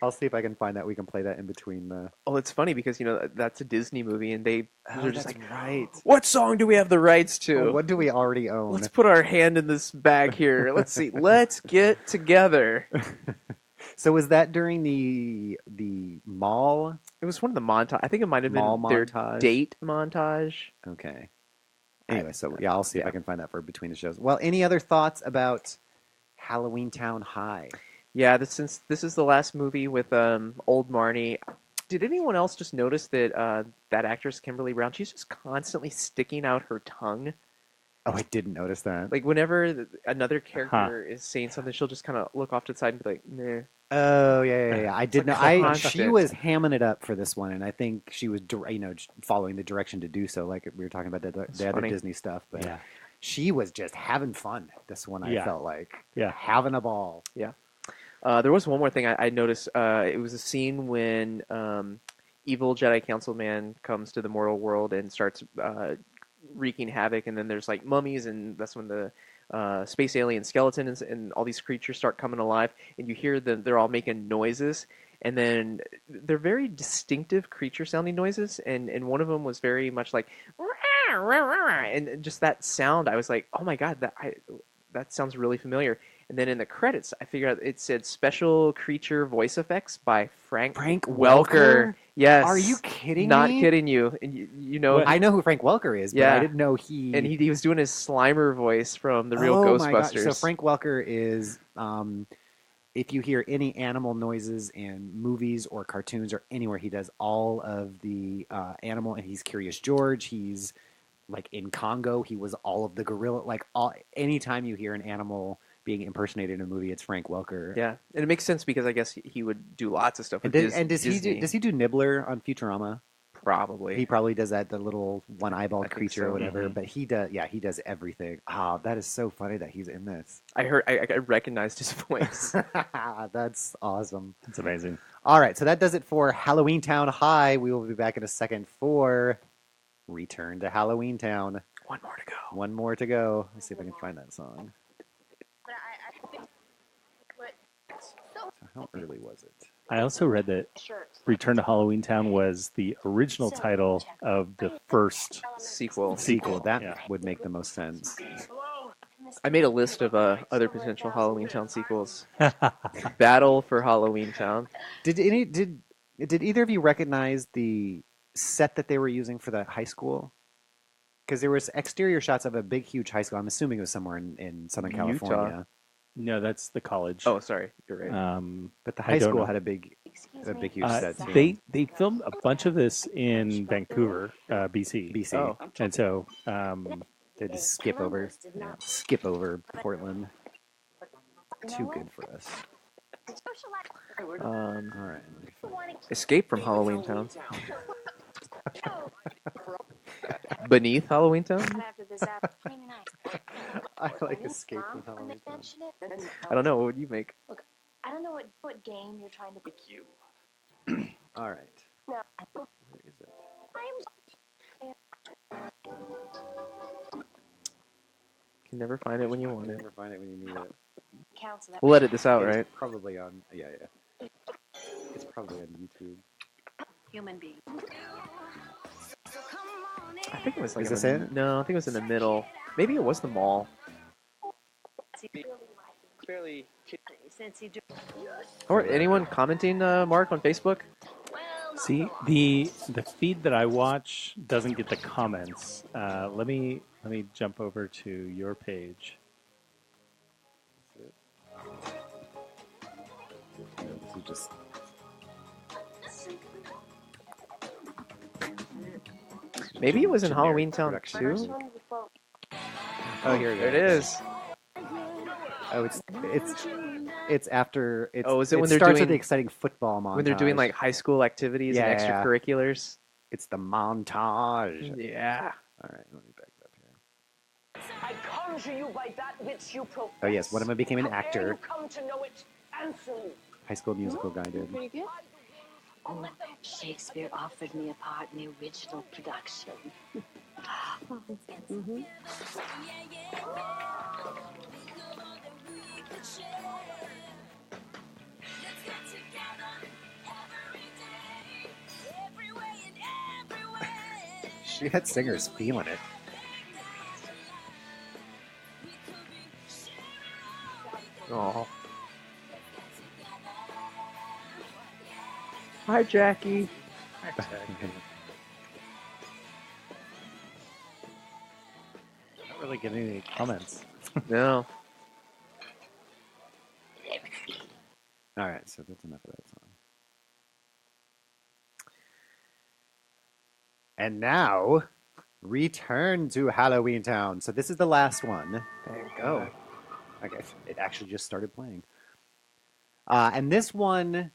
I'll see if I can find that. We can play that in between the. Oh, it's funny because that's a Disney movie, and they're just that's like, right. What song do we have the rights to? Oh, what do we already own? Let's put our hand in this bag here. Let's see. Let's get together. So was that during the mall? It was one of the montage. I think it might have been Mall their montage? date montage. Okay. Anyway, so yeah, I'll see if I can find that for between the shows. Well, any other thoughts about Halloweentown High? Yeah, since this is the last movie with old Marnie, did anyone else just notice that that actress Kimberly Brown, she's just constantly sticking out her tongue? Oh, I didn't notice that. Like whenever another character is saying something, she'll just kind of look off to the side and be like, "Meh." Oh yeah. I did know. constant. She was hamming it up for this one, and I think she was, following the direction to do so. Like we were talking about the other funny. Disney stuff, but Yeah. she was just having fun. This one, I felt like, having a ball. Yeah. There was one more thing I noticed. It was a scene when evil Jedi Council man comes to the mortal world and starts wreaking havoc, and then there's like mummies, and that's when the space alien skeletons and all these creatures start coming alive, and you hear them. They're all making noises, and then they're very distinctive creature sounding noises, and one of them was very much like and just that sound. I was like, oh my god, that sounds really familiar. And then in the credits, I figured out it said special creature voice effects by Frank Welker. Yes. Are you kidding Not me? kidding you. And you know, I know who Frank Welker is, but Yeah. I didn't know he. and he was doing his Slimer voice from the real Oh my gosh. Ghostbusters. So Frank Welker is, if you hear any animal noises in movies or cartoons or anywhere, he does all of the animal. And he's Curious George. He's like in Congo. He was all of the gorilla. Like anytime you hear an animal being impersonated in a movie, it's Frank Welker. Yeah, and it makes sense because I guess he would do lots of stuff with Does Disney. he do Nibbler on Futurama? Probably. He probably does that, the little one-eyeballed think creature or so. whatever. Mhm. But he does everything. Oh, that is so funny that he's in this. I recognized his voice. That's awesome. It's amazing. All right, so that does it for Halloweentown High. We will be back in a second for Return to Halloweentown. One more to go. One more to go. Let's see if I can find that song. So how early was it? I also read that Return to Halloweentown was the original title of the first Sequel. Sequel. That Yeah. would make the most sense. I made a list of other potential Halloweentown sequels. Battle for Halloweentown. Did either of you recognize the set that they were using for the high school? Because there was exterior shots of a big, huge high school. I'm assuming it was somewhere in Southern Utah. California. No, that's the college. Oh, sorry, you're right. But the I high don't school know. had a big, huge set. Too. They filmed a bunch of this in Vancouver, BC. BC. Oh. And so They just skip over Portland. too good for us. All right. Escape from Halloweentown. Beneath Halloweentown? I like Escape from Halloween. I don't know. What would you make? I don't know what game you're trying to pick you. All right. No. Where is it? Can never find it when you want You it. never find it when you need it. Counts that. We'll edit this out, It's right? probably on. Yeah. It's probably on YouTube. Human being. I think it was like Is in this the, it? No, I think it was in the middle. Maybe it was the mall. Fairly. Since you do. Or anyone commenting, Mark, on Facebook? See, the feed that I watch doesn't get the comments. Let me jump over to your page. You just Maybe it was in generic Halloweentown production. too. Oh, here There it is. Oh, it's after. It's, Oh, is it when they're starts doing- with the exciting football montage? When they're doing like high school activities Yeah, and yeah. extracurriculars. It's the montage. Yeah. All right, let me back it up here. I conjure you by that which you profess. Oh yes, when I became an How dare actor, you come to know it? Answer me. High School Musical guy did. Pretty good. Oh, Shakespeare offered me a part in the original production. That singer's feeling it. Oh. Hi, Jackie. Not really getting any comments. No. All right, so that's enough of that song. And now, return to Halloweentown. So this is the last one. There you go. Okay, it actually just started playing. And this one,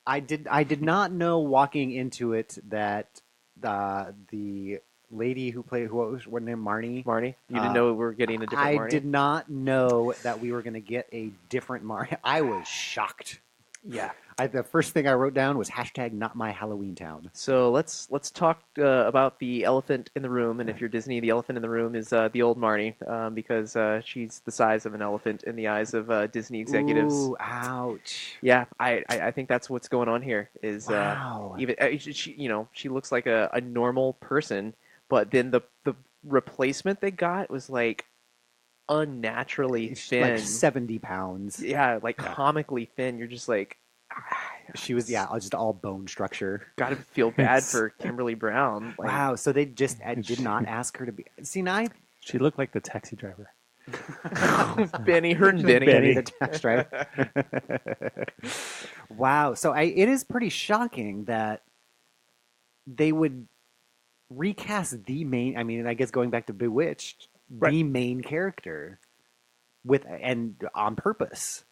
I did not know walking into it that the lady who played what was her name, Marnie. Marnie? You didn't know we were getting a different I Marnie? did not know that we were going to get a different Marnie. I was shocked. Yeah. The first thing I wrote down was hashtag not my Halloweentown. So let's talk about the elephant in the room, and if you're Disney, the elephant in the room is the old Marnie, because she's the size of an elephant in the eyes of Disney executives. Ooh, ouch. Yeah, I think that's what's going on here. Is Wow. even she looks like a normal person, but then the replacement they got was like unnaturally thin, Like 70 pounds. yeah, like comically thin. You're just like. She was, just all bone structure. Gotta feel bad for Kimberly Brown. Like, Wow, so they just did not ask her to be. See, now She looked like the taxi driver. Benny, her and Benny. Benny the tax driver. Wow, so it is pretty shocking that they would recast the main. I mean, I guess going back to Bewitched, the main character and on purpose.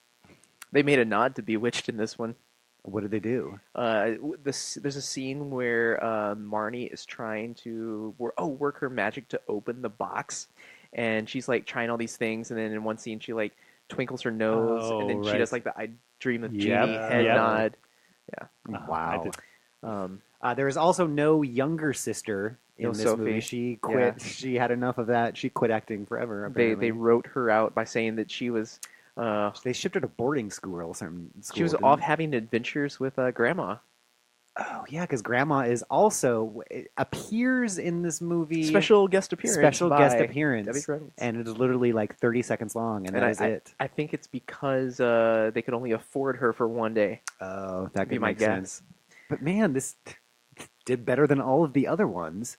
They made a nod to Bewitched in this one. What did they do? There's a scene where Marnie is trying to work her magic to open the box, and she's like trying all these things, and then in one scene she like twinkles her nose, and then she does like the "I dream of Jeannie" head nod. Yeah. Wow. There is also no younger sister in No this Sophie. movie. She quit. Yeah. She had enough of that. She quit acting forever. They Apparently. wrote her out by saying that she was. They shipped her to boarding school or something. She was off having adventures with Grandma. Oh yeah, because Grandma is also appears in this movie. Special guest appearance. Debbie Reynolds. And it is literally like 30 seconds long, and that is it. I think it's because they could only afford her for one day. Oh, that Be could my make guess. sense. But man, this did better than all of the other ones.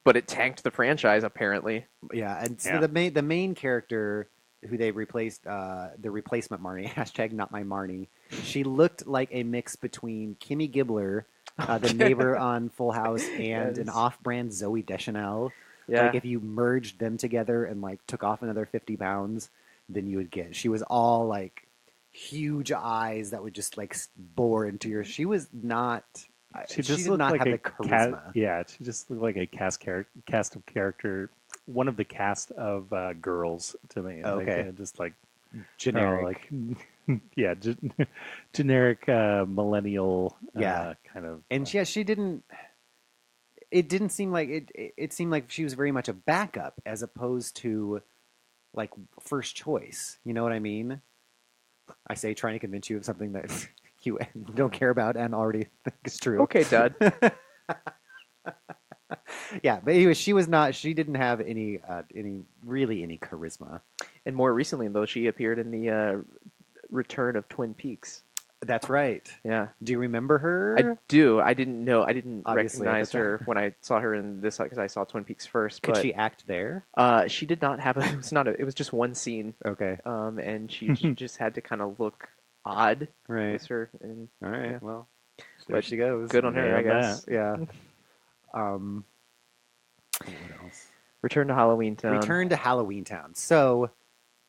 But it tanked the franchise, apparently. Yeah, and so the main character who they replaced, the replacement Marnie, hashtag not my Marnie, she looked like a mix between Kimmy Gibbler, the neighbor on Full House, and an off-brand Zooey Deschanel. Yeah. Like if you merged them together and like took off another 50 pounds, than you would get. She was all like huge eyes that would just like bore into your. She was not. She She just did looked not like have a the charisma. yeah, she just looked like a cast of character, one of the cast of Girls to me. Okay. Like, just like Generic. yeah, generic millennial Yeah. kind of. And she didn't. It didn't seem like it. It seemed like she was very much a backup as opposed to like first choice. You know what I mean? I say trying to convince you of something that you don't care about and already think is true. Okay, Todd. Yeah, but anyway, she was not. She didn't have any charisma. And more recently, though, she appeared in the return of Twin Peaks. That's right. Yeah. Do you remember her? I do. I didn't know. I didn't Obviously, recognize that's right. her when I saw her in this because I saw Twin Peaks first. Could but, she act there? She did not have a. It was not. It was just one scene. Okay. And she just had to kind of look odd. Right. With her. And, All right. yeah. Well, there But she goes. good on her, I Nailed guess. Yeah. What else? Return to Halloweentown. Return to Halloweentown. So,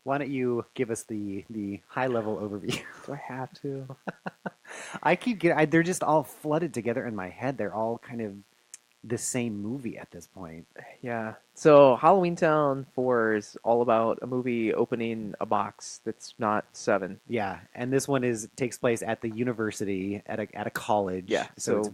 why don't you give us the high level overview? Do I have to? I keep getting. They're just all flooded together in my head. They're all kind of the same movie at this point. Yeah. So Halloweentown 4 is all about a movie opening a box that's not 7. Yeah, and this one takes place at the university at a college. Yeah, so so- it's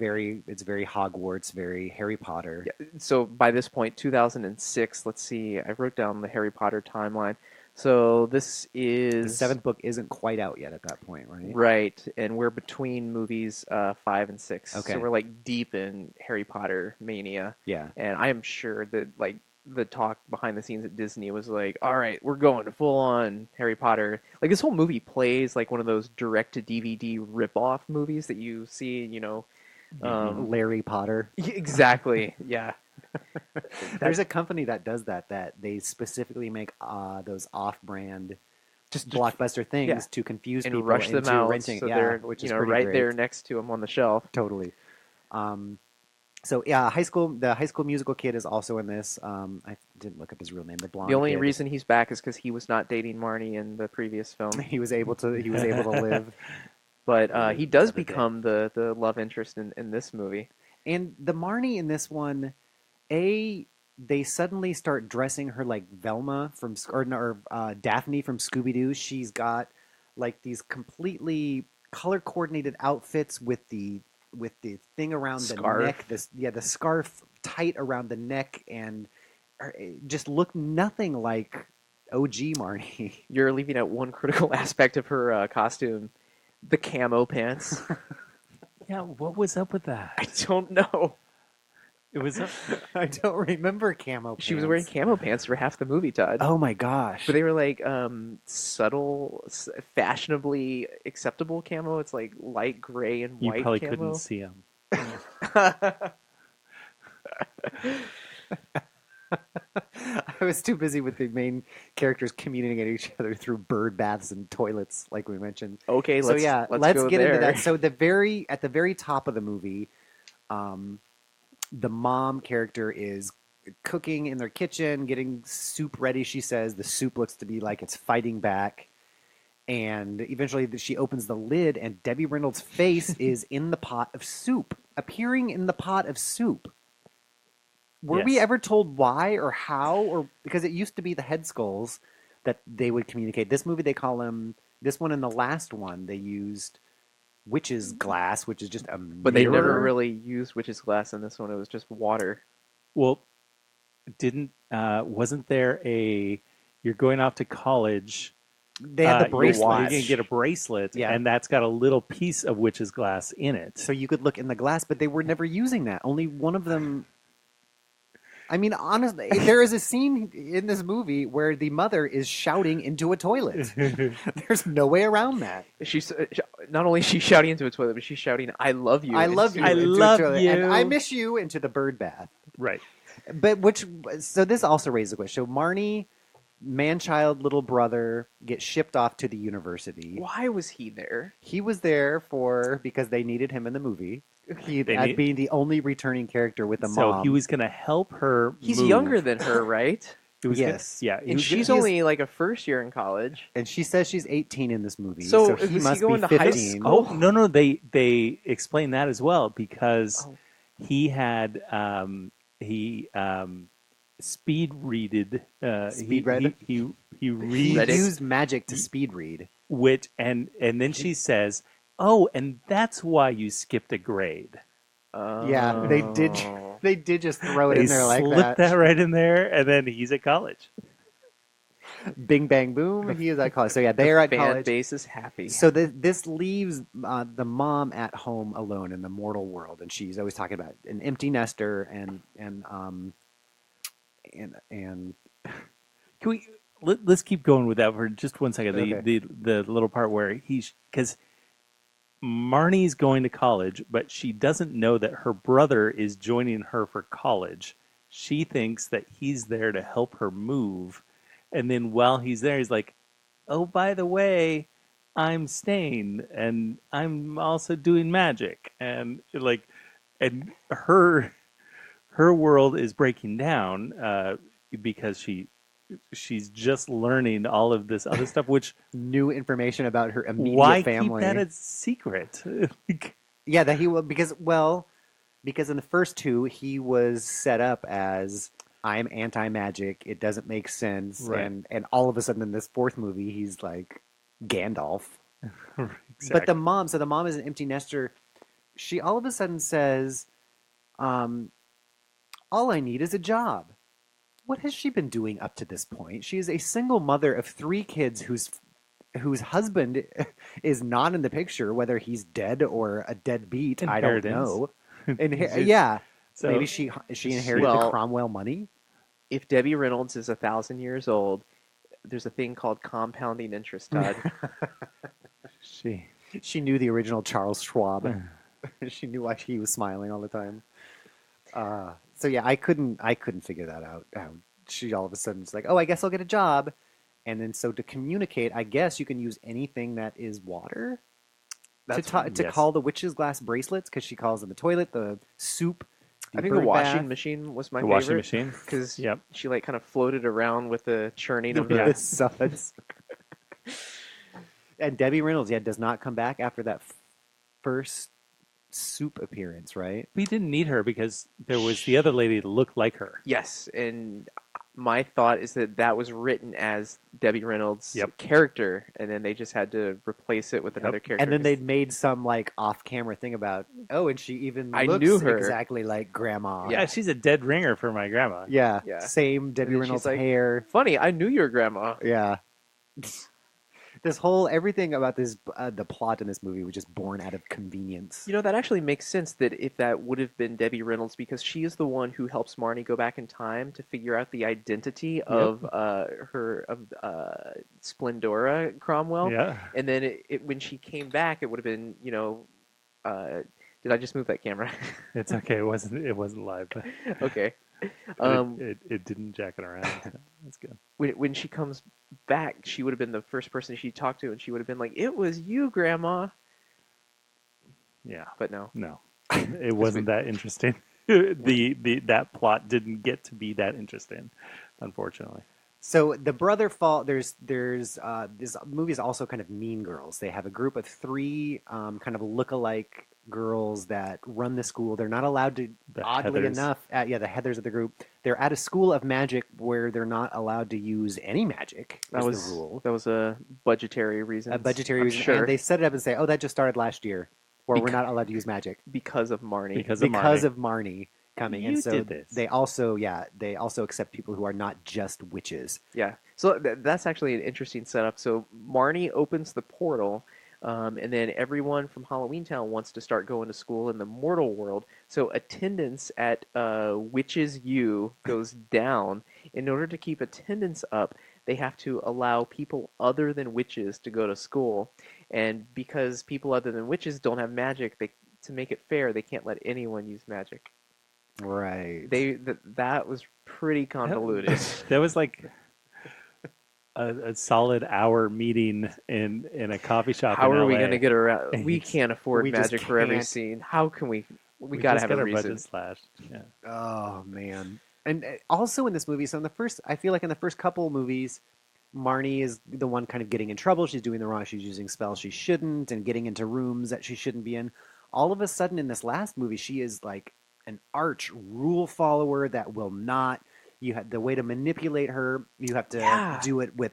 very Hogwarts, very Harry Potter. Yeah. So by this point, 2006. Let's see. I wrote down the Harry Potter timeline. So this is The seventh book isn't quite out yet at that point, right? right, and we're between movies 5 and 6. Okay. So we're like deep in Harry Potter mania. Yeah. And I am sure that like the talk behind the scenes at Disney was like, all right, we're going to full on Harry Potter. Like this whole movie plays like one of those direct to DVD rip-off movies that you see, Larry Potter. Exactly. Yeah. There's a company that does that they specifically make those off-brand just blockbuster things yeah. to confuse And people rush them into out renting. so Yeah, they're which is right pretty great. there next to them on the shelf. Totally. So yeah, the high school musical kid is also in this. I didn't look up his real name. The blonde. The only kid. reason he's back is because he was not dating Marnie in the previous film. he was able to live. But he does Another day. become the love interest in this movie. And the Marnie in this one, they suddenly start dressing her like Velma from or Daphne from Scooby Doo. She's got like these completely color coordinated outfits with the thing around Scarf. the neck. The scarf tight around the neck and just look nothing like OG Marnie. You're leaving out one critical aspect of her costume: the camo pants. Yeah, what was up with that? I don't know. It was. I don't remember camo pants. She was wearing camo pants for half the movie, Todd. Oh my gosh. But they were like subtle, fashionably acceptable camo. It's like light gray and You white probably camo. couldn't see him. I was too busy with the main characters communicating at each other through bird baths and toilets, like we mentioned. Okay, So let's go get there. into that. So at the very top of the movie, the mom character is cooking in their kitchen, getting soup ready. She says the soup looks to be like it's fighting back, and eventually she opens the lid, and Debbie Reynolds' face is in the pot of soup, appearing in the pot of soup. Were we Yes. ever told why or how, or because it used to be the head skulls that they would communicate? This movie they call them. This one and the last one they used witch's glass, which is just a But they never mirror. really used witch's glass in this one. It was just water. Well, wasn't there you're going off to college? They had the bracelet. You're going to get a bracelet, Yeah. and that's got a little piece of witch's glass in it. So you could look in the glass, but they were never using that. Only one of them. I mean, honestly, there is a scene in this movie where the mother is shouting into a toilet. There's no way around that. She's not only is she shouting into a toilet, but she's shouting, "I love you." I love you. I into a love toilet, you. And I miss you into the bird bath. Right. So this also raises a question. So Marnie, man-child little brother, gets shipped off to the university. Why was he there? He was there because they needed him in the movie. They Being the only returning character with a So mom. he was going to help her. He's move. younger than her, right? It was Yes. yeah. And she's only like a first year in college. And she says she's 18 in this movie, So so was he he must going be to high 15. school? Oh no, they explain that as well because Oh. he had he speed readed Speed read? he He reads used magic to speed read. which and then she says, "Oh, and that's why you skipped a grade." Yeah, they did. Oh. They did just throw it They in there like slipped that. that right in there, and then he's at college. Bing bang boom. He is at college. So yeah, they are at Fan college. base is happy. So this leaves the mom at home alone in the mortal world, and she's always talking about an empty nester and Can we let's keep going with that for just 1 second? Okay. The little part where because Marnie's going to college, but she doesn't know that her brother is joining her for college. She thinks that he's there to help her move, and then while he's there, he's like, "Oh, by the way, I'm staying, and I'm also doing magic," and and her world is breaking down because she's just learning all of this other stuff, which new information about her immediate why family. keep that a secret? Yeah, that he will because in the first two he was set up as I'm anti-magic. It doesn't make sense, Right. and all of a sudden in this fourth movie he's like Gandalf. Exactly. But the mom is an empty nester. She all of a sudden says, "All I need is a job." What has she been doing up to this point? She is a single mother of 3 kids whose husband is not in the picture, whether he's dead or a deadbeat. I don't know. Yeah, So- maybe she inherited Well- the Cromwell money. If Debbie Reynolds is 1,000 years old, there's a thing called compounding interest, Todd. She knew the original Charles Schwab. She knew why he was smiling all the time. So yeah, I couldn't figure that out. How she all of a sudden is like, "Oh, I guess I'll get a job," and then so to communicate, I guess you can use anything that is water to yes. call the witch's glass bracelets, because she calls them the toilet, the soup. I think the bird washing bath. machine was my The favorite. washing machine? Because Yep. she like kind of floated around with the churning of The the... suds. And Debbie Reynolds, does not come back after that first soup appearance, right? We didn't need her because there was the other lady that looked like her. Yes, and my thought is that was written as Debbie Reynolds' Yep. character, and then they just had to replace it with another character. And then they'd made some like off-camera thing about, and she even I looks knew her. exactly like Grandma. Yeah, she's a dead ringer for my grandma. Yeah, Yeah. same Debbie And then Reynolds she's like, hair. Funny, I knew your grandma. Yeah. This whole everything about this the plot in this movie was just born out of convenience. You know, that actually makes sense that if that would have been Debbie Reynolds, because she is the one who helps Marnie go back in time to figure out the identity of Splendora Cromwell. Yeah. And then when she came back, it would have been, did I just move that camera? It's okay. It wasn't live. But Okay. it didn't jack it around. That's good. When she comes back, she would have been the first person she talked to, and she would have been like, "It was you, Grandma." Yeah. But no. It wasn't that interesting. That plot didn't get to be that interesting, unfortunately. So the brother fall. There's this movie is also kind of Mean Girls. They have a group of 3 kind of look-alike girls that run the school. They're not allowed to. The oddly Heathers. enough, the Heathers of the group. They're at a school of magic where they're not allowed to use any magic. That is the rule. That was a budgetary reason. A budgetary reason. Sure. And they set it up and say, "Oh, that just started last year, where we're not allowed to use magic because of Marnie. Because of Marnie. Marnie coming." You And so did this. they also accept people who are not just witches. Yeah. So that's actually an interesting setup. So Marnie opens the portal, and then everyone from Halloweentown wants to start going to school in the mortal world. So attendance at Witches U goes down. In order to keep attendance up, they have to allow people other than witches to go to school. And because people other than witches don't have magic, to make it fair, they can't let anyone use magic. Right. That was pretty convoluted. That was like a solid hour meeting in a coffee shop. How in are we LA. going to get around? We can't afford We just magic for every can't. scene. How can we? We We got to just have got a our reason. budget slashed. Yeah. Oh man. And also in this movie, so in the first, I feel like in the first couple movies, Marnie is the one kind of getting in trouble. She's doing the wrong. She's using spells she shouldn't and getting into rooms that she shouldn't be in. All of a sudden, in this last movie, she is like an arch rule follower that will not. You have the way to manipulate her. You have to do it with,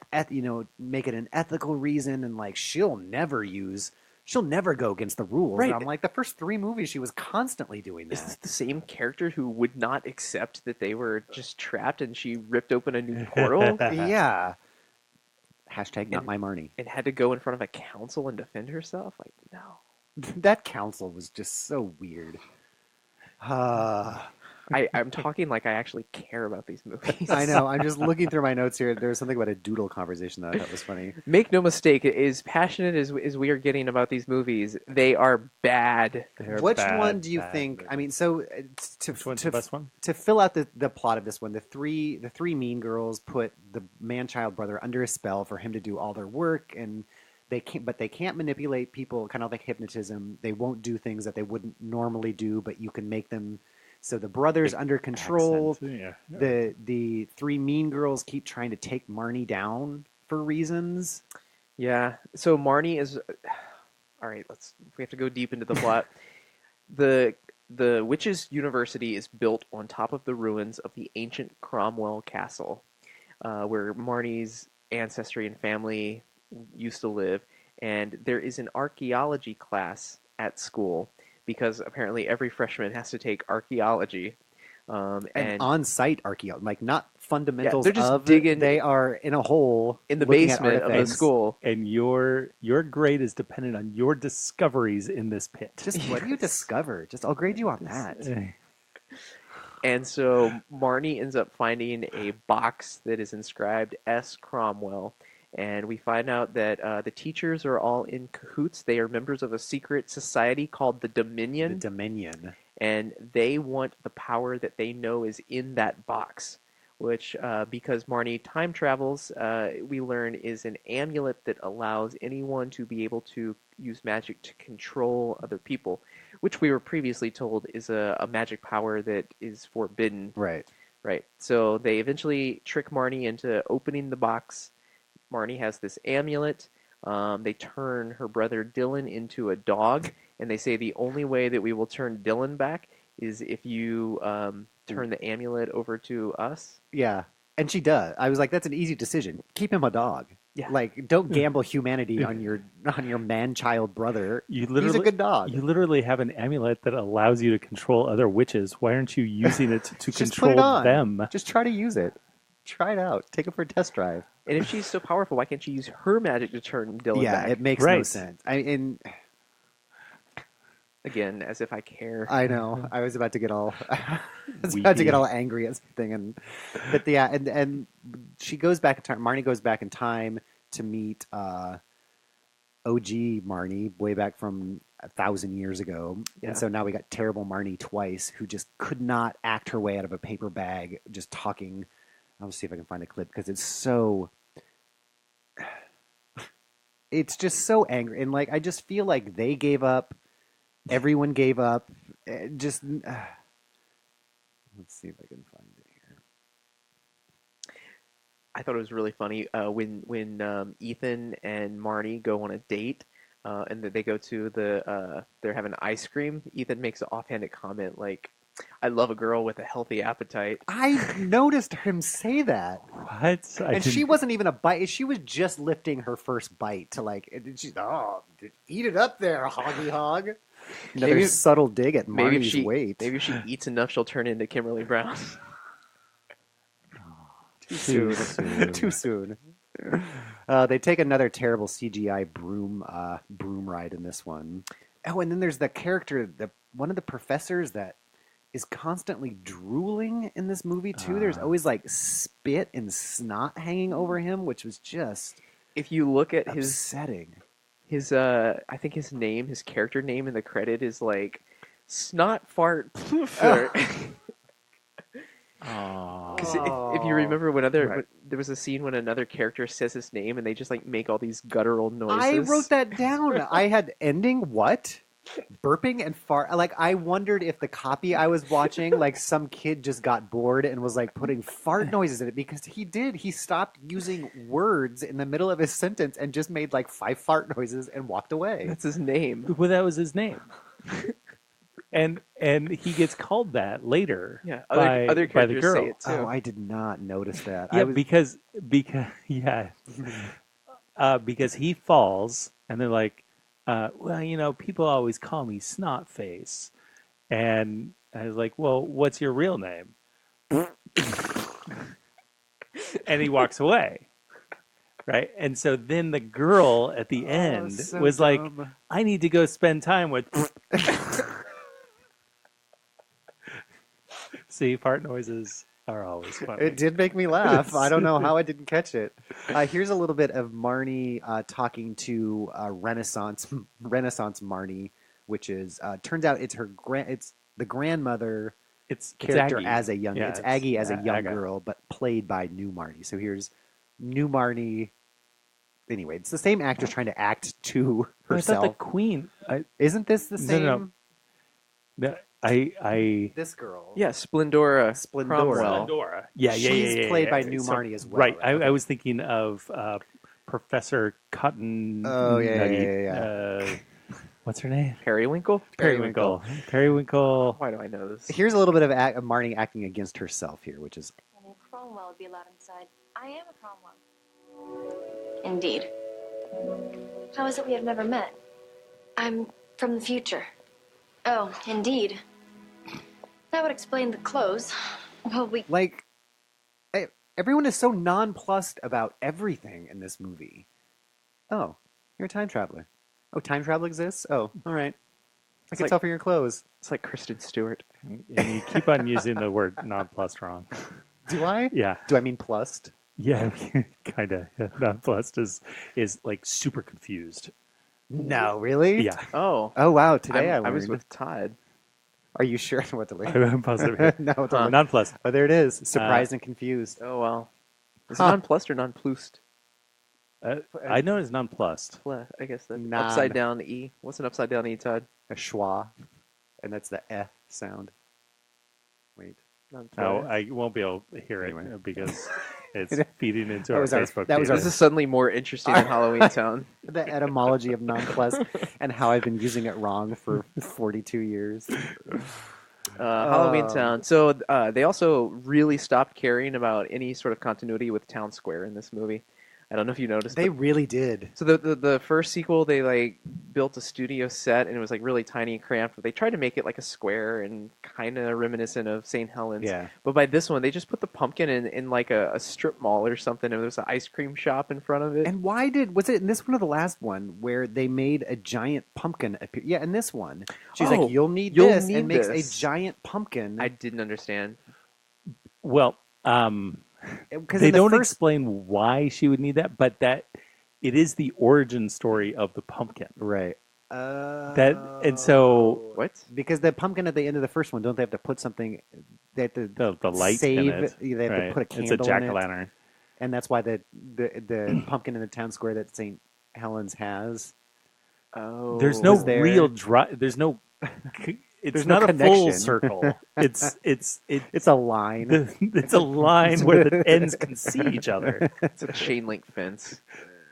make it an ethical reason, and like she'll never go against the rules. Right. And I'm like, the first 3 movies, she was constantly doing that. Is this the same character who would not accept that they were just trapped and she ripped open a new portal? Yeah. Hashtag not my Marnie. And had to go in front of a council and defend herself? Like, no. That council was just so weird. I'm talking like I actually care about these movies. I know. I'm just looking through my notes here. There was something about a doodle conversation that I thought was funny. Make no mistake, as passionate as we are getting about these movies, they are bad. Which one do you think? I mean, so Which one's the best one? To fill out the plot of this one, the three mean girls put the man-child brother under a spell for him to do all their work, and they can't manipulate people. Kind of like hypnotism. They won't do things that they wouldn't normally do, but you can make them. So the brother's under control. Yeah. The 3 mean girls keep trying to take Marnie down for reasons. Yeah. So Marnie is all right. We have to go deep into the plot. The witches' university is built on top of the ruins of the ancient Cromwell Castle, where Marnie's ancestry and family used to live, and there is an archaeology class at school. Because apparently every freshman has to take archaeology. And on-site archaeology, like not fundamentals they're just of digging. They are in a hole in the looking at basement of the school. And your grade is dependent on your discoveries in this pit. Just what do you discover? I'll grade you on that. And so Marnie ends up finding a box that is inscribed S. Cromwell. And we find out that the teachers are all in cahoots. They are members of a secret society called the Dominion. The Dominion. And they want the power that they know is in that box, which, because Marnie time travels, we learn is an amulet that allows anyone to be able to use magic to control other people, which we were previously told is a magic power that is forbidden. Right. Right. So they eventually trick Marnie into opening the box. Marnie has this amulet. They turn her brother Dylan into a dog, and they say the only way that we will turn Dylan back is if you turn the amulet over to us. Yeah, and she does. I was like, that's an easy decision. Keep him a dog. Yeah. Like, don't gamble humanity on your man-child brother. He's a good dog. You literally have an amulet that allows you to control other witches. Why aren't you using it to Just control put it on. them? Just try to use it. Try it out. Take it for a test drive. And if she's so powerful, why can't she use her magic to turn Dylan back? Yeah, it makes no sense. Again, as if I care. I know. I was about to get all angry at something, and she goes back in time. Marnie goes back in time to meet OG Marnie way back from 1,000 years ago, Yeah. and so now we got terrible Marnie twice, who just could not act her way out of a paper bag, just talking. I'll see if I can find a clip because it's just so angry, and like I just feel like they gave up. Everyone gave up. Let's see if I can find it here. I thought it was really funny when Ethan and Marnie go on a date, and they go to they're having ice cream. Ethan makes an offhanded comment like, "I love a girl with a healthy appetite." I noticed him say that. What? And she wasn't even a bite. She was just lifting her first bite to like. She's eat it up there, hoggy hog. Another subtle dig at Marnie's weight. Maybe if she eats enough, she'll turn into Kimberly Brown. Too soon. They take another terrible CGI broom ride in this one. Oh, and then there's the character, one of the professors that is constantly drooling in this movie too. There's always like spit and snot hanging over him, which was just if you look at upsetting. His I think his character name in the credit is like Snot Fart Poofer. Because if you remember when there was a scene when another character says his name and they just like make all these guttural noises. I wrote that down. I had ending what? burping and fart. Like, I wondered if the copy I was watching, like, some kid just got bored and was like putting fart noises in it, because he did. He stopped using words in the middle of his sentence and just made like 5 fart noises and walked away. That's his name. Well, that was his name. And he gets called that later. Yeah, by other the characters girl. say it too. Oh, I did not notice that. Yeah, I was, because yeah, because he falls, and they're like, well, you know, people always call me Snot Face, and I was like, well, what's your real name? And he walks away, right? And so then the girl at the end so was like, dumb. I need to go spend time with. See, fart noises are always funny. It did make me laugh. I don't know how I didn't catch it. Here's a little bit of Marnie talking to Renaissance Marnie, which is turns out it's it's the grandmother It's character Aggie. as a young. Yeah, it's Aggie as a young Aga. girl, but played by new Marnie. So here's new Marnie. Anyway, it's the same actress trying to act to I thought herself. the queen. Isn't this the same? No. I This girl. Yeah, Splendora. Splendora. Cromwell. Yeah, She's played by new Marnie as well. Right. right? I was thinking of Professor Cotton. Oh, yeah, Nugget. yeah. What's her name? Periwinkle? Periwinkle. Periwinkle. Why do I know this? Here's a little bit of Marnie acting against herself here, which is Only a Cromwell would be allowed inside. I am a Cromwell. Indeed. How is it we have never met? I'm from the future. Oh, indeed. That would explain the clothes. Well, like everyone is so nonplussed about everything in this movie. Oh, you're a time traveler. Oh, time travel exists? Oh, all right. I can like- tell from your clothes. It's like Kristen Stewart. And you keep on using the word nonplussed wrong. Do I? Yeah. Do I mean plussed? Yeah, kind of. Nonplussed is like super confused. No, really? Yeah. Oh. Oh, wow. Today I was learned. with Todd. Are you sure what to learn? I'm positive. No, don't look. Nonplussed. Oh, there it is. Surprised and confused. Oh, well. Is Huh. it nonplussed or nonplussed? I know it's nonplussed. I guess the Non. upside down E. What's an upside down E, Todd? A schwa. And that's the eh sound. Wait. No, I won't be able to hear it Anyway. Because it's feeding into That our was our- Facebook that was page. This is suddenly more interesting than Halloweentown. The etymology of nonplussed and how I've been using it wrong for 42 years. Halloweentown. So they also really stopped caring about any sort of continuity with Town Square in this movie. I don't know if you noticed. They but- really did. So the first sequel, they like built a studio set and it was like really tiny and cramped. But they tried to make it like a square and kind of reminiscent of St. Helens. Yeah. But by this one, they just put the pumpkin in like a strip mall or something, and there was an ice cream shop in front of it. And why was it in this one or the last one where they made a giant pumpkin appear? Yeah, in this one. She's Oh, like, you'll need you'll this, need and makes this. a giant pumpkin. I didn't understand. Well, Because they in the don't first, explain why she would need that, but that it is the origin story of the pumpkin. right. And so What? Because the pumpkin at the end of the first one, don't they have to put something? They have to the light save. in it. They have to Right. put a It's candle a jack in o' it, lantern. and that's why the pumpkin in the town square that St. Helens has. Oh, There's no was there. real drive. There's no. It's There's no not a full connection. circle. It's It's a line. it's a line where the ends can see each other. It's a chain link fence.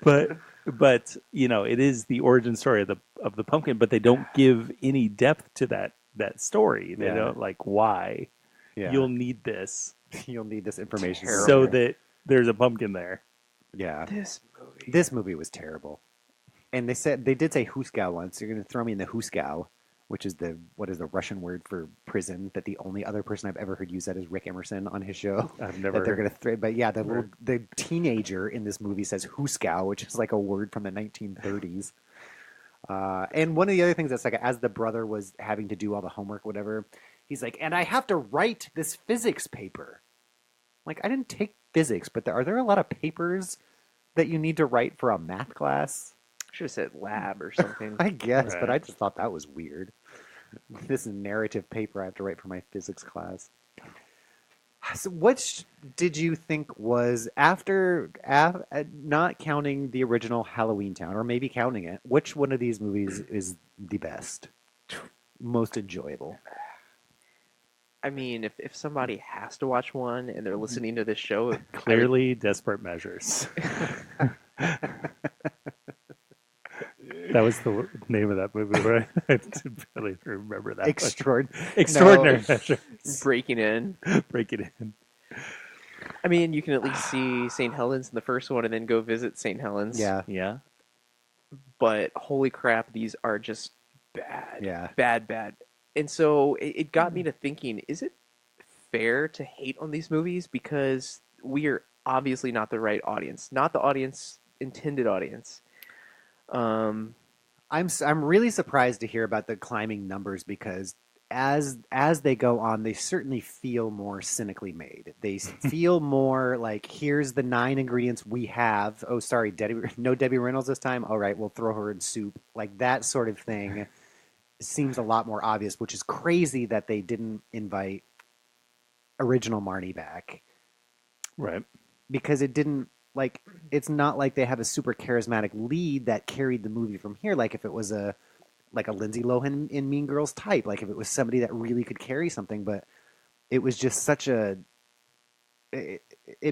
But you know, it is the origin story of the pumpkin. But they don't give any depth to that story. They Yeah. don't like why Yeah. you'll need this You'll need this information. so that there's a pumpkin there. Yeah. This movie. This movie was terrible. And they did say Huskow once. You're going to throw me in the Huskow, which is the Russian word for prison. That the only other person I've ever heard use that is Rick Emerson on his show. I've never That they're heard. going to throw. But yeah, the teenager in this movie says Huskow, which is like a word from the 1930s. And one of the other things that's like, as the brother was having to do all the homework, whatever, he's like, and I have to write this physics paper. Like, I didn't take physics, but are there a lot of papers that you need to write for a math class? Should have said lab or something. I guess, but Right. I just thought that was weird. This narrative paper I have to write for my physics class. So which did you think was, after not counting the original Halloweentown, or maybe counting it, which one of these movies is the best? most enjoyable? I mean, if somebody has to watch one and they're listening to this show, Clearly, Desperate Measures. That was the name of that movie, right? I didn't really remember that. Extraordinary Measures. Breaking In. Breaking In. I mean, you can at least see St. Helens in the first one and then go visit St. Helens. Yeah. Yeah. But holy crap, these are just bad. Yeah. Bad. And so it got me to thinking, is it fair to hate on these movies? Because we are obviously not the right audience. Not the intended audience. I'm really surprised to hear about the climbing numbers because as they go on, they certainly feel more cynically made. They feel more like, here's the 9 ingredients we have. Oh, sorry, no Debbie Reynolds this time. All right, we'll throw her in soup. Like that sort of thing seems a lot more obvious, which is crazy that they didn't invite original Marnie back. Right. Because it didn't, like, it's not like they have a super charismatic lead that carried the movie from here. Like if it was a Lindsay Lohan in Mean Girls type, like if it was somebody that really could carry something, but it was just such it